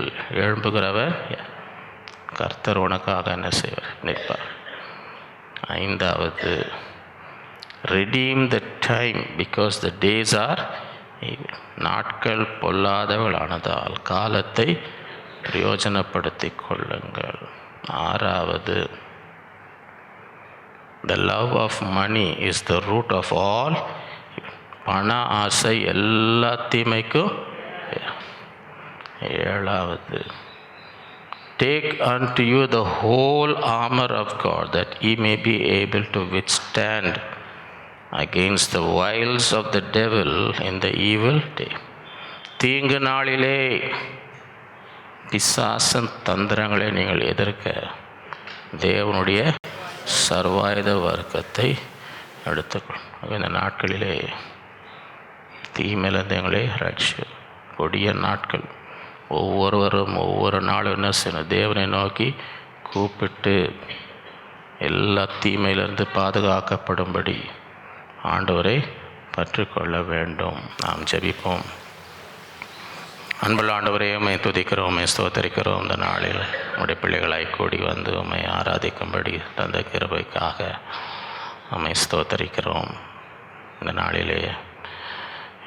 எழும்புகிறவர் கர்த்தர் உனக்காக என்ன செய்வார்? நிற்பார். ஐந்தாவது redeem the time because the days are evil, நாட்கள் பொல்லாதவளானதால் காலத்தை பிரயோஜனப்படுத்தி கொள்ளுங்கள். ஆறாவது the love of money is the root of all, பண ஆசை எல்லா தீமைக்கும். ஏழாவது take unto you the whole armor of God that ye may be able to withstand against the wiles of the devil in the evil day, தீங்கு நாளிலே பிசாசன் தந்திரங்களை நீங்கள் எதிர்க்க தேவனுடைய சர்வாயுத வர்க்கத்தை எடுத்துக்கொள்ளும். இந்த நாட்களிலே தீமையிலிருந்து எங்களை ரட்சி. கொடிய நாட்கள். ஒவ்வொருவரும் ஒவ்வொரு நாளும் என்ன செய்யணும்? தேவனை நோக்கி கூப்பிட்டு எல்லா தீமையிலிருந்து பாதுகாக்கப்படும்படி ஆண்டவரை பற்றிக்கொள்ள வேண்டும். நாம் ஜெபிப்போம். அன்புள்ள ஆண்டவரே, உம்மை துதிக்கிறோம், உம்மை ஸ்தோத்தரிக்கிறோம். இந்த நாளில் உம்முடைய பிள்ளைகளாய் கூடி வந்து உம்மை ஆராதிக்கும்படி தந்த கிருபைக்காக உம்மை ஸ்தோத்தரிக்கிறோம். இந்த நாளிலே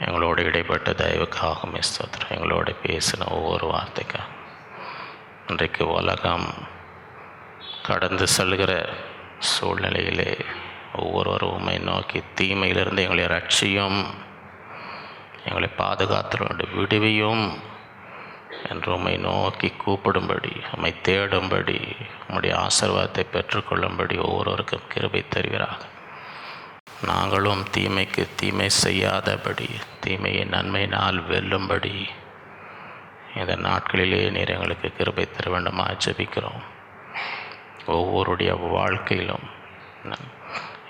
எங்களோடு இடைப்பட்ட தயவுக்காக உம்மை ஸ்தோத்திரம். எங்களோடு பேசின ஒவ்வொரு வார்த்தைக்காக. இன்றைக்கு உலகம் கடந்து செல்கிற சூழ்நிலையிலே ஒவ்வொருவரும் உம்மை நோக்கி தீமையிலிருந்து எங்களை ரட்சியும், எங்களை பாதுகாத்து விடுவியும் என்று உம்மை நோக்கி கூப்பிடும்படி, உம்மை தேடும்படி, உம்முடைய ஆசீர்வாதத்தை பெற்றுக்கொள்ளும்படி ஒவ்வொருவருக்கும் கிருபை தருவீராக. நாங்களும் தீமைக்கு தீமை செய்யாதபடி, தீமையை நன்மையினால் வெல்லும்படி இந்த நாட்களிலே நீர் எங்களுக்கு கிருபை தர வேண்டுமாக ஜெபிக்கிறோம். ஒவ்வொருடைய வாழ்க்கையிலும்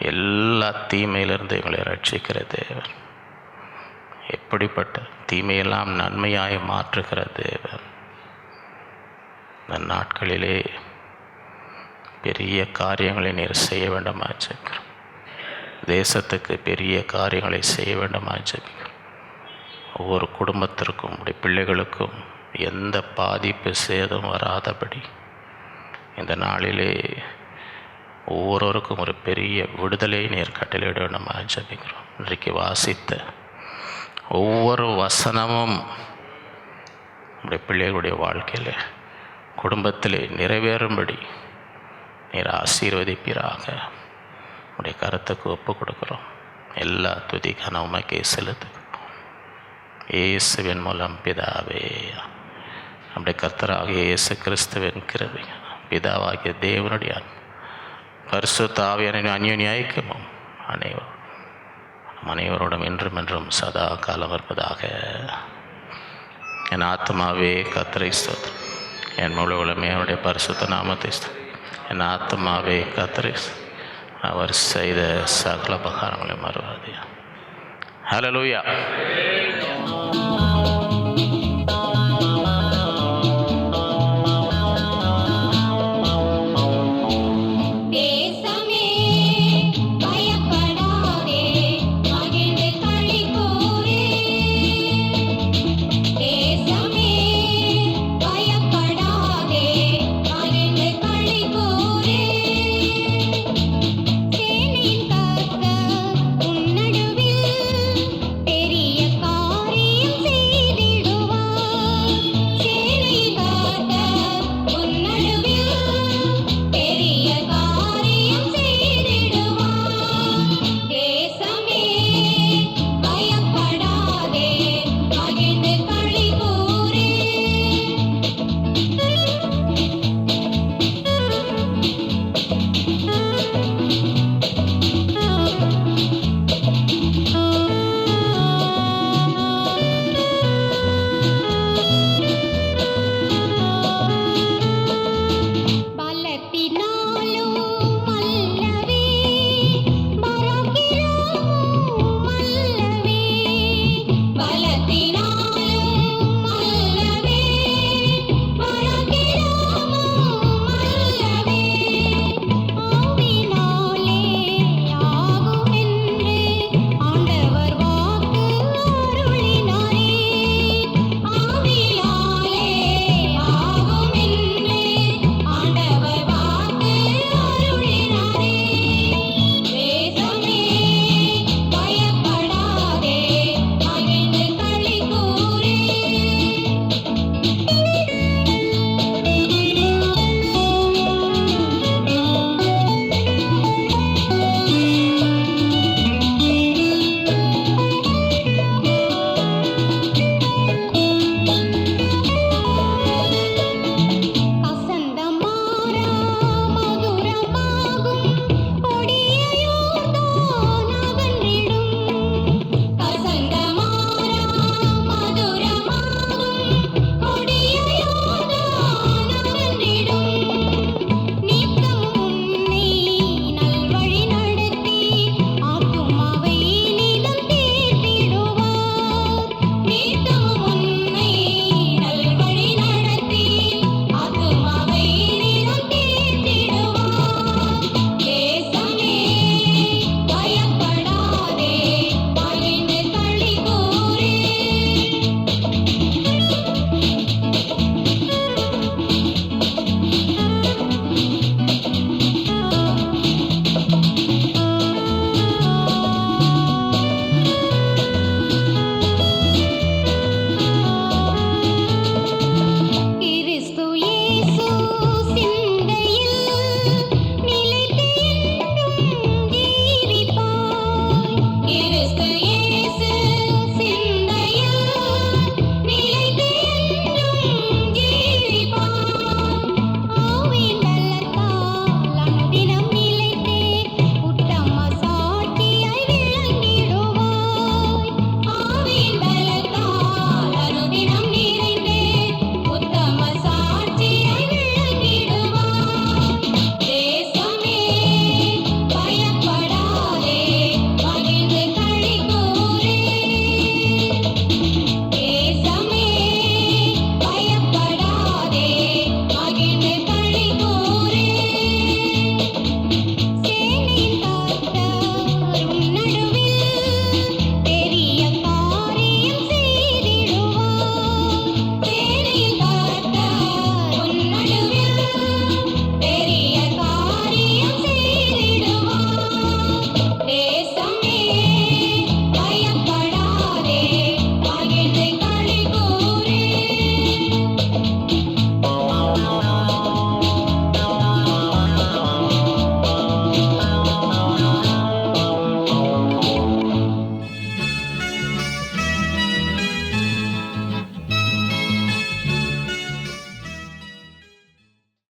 எல்லா தீமையிலிருந்து எங்களை ரட்சிக்கிற தேவன், எப்படிப்பட்ட தீமையெல்லாம் நன்மையாய் மாற்றுகிற தேவன், இந்த நாட்களிலே பெரிய காரியங்களை நீர் செய்ய வேண்டுமா ஜெபிக்கிறோம். தேசத்துக்கு பெரிய காரியங்களை செய்ய வேண்டுமா ஜெபிக்கிறோம். ஒவ்வொரு குடும்பத்திற்கும், உடைய பிள்ளைகளுக்கும் எந்த பாதிப்பு சேதம் வராதபடி இந்த நாளிலே ஒவ்வொருவருக்கும் ஒரு பெரிய விடுதலை நீர் கட்டளையிட வேண்டுமா ஜெபிக்கிறோம். இன்றைக்கு வாசித்த ஒவ்வொரு வசனமும் நம்முடைய பிள்ளைகளுடைய வாழ்க்கையில், குடும்பத்திலே நிறைவேறும்படி நீர் ஆசீர்வதிப்பீராக. உடைய கருத்துக்கு ஒப்பு கொடுக்குறோம். எல்லா துதி கனவுமைக்கே செலுத்து. இயேசுவின் மூலம் பிதாவே. நம்முடைய கர்த்தராகிய இயேசு கிறிஸ்துவின் கிருபை, பிதாவாகிய தேவனுடைய பரிசுத்த ஆவியானவரின் அந்யோன்ய ஐக்கியமும் அனைவரோடும் என்றும் என்றும் சதா காலம் இருப்பதாக. என் ஆத்மாவே கர்த்தரை ஸ்தோத்திரம், என் முழு உலகமே அவருடைய பரிசுத்த நாமத்தை ஸ்தோத்திரம். என் ஆத்மாவே கர்த்தரை, அவர் செய்த சகல உபகாரங்களை மறவாதே. ஹல்லேலூயா.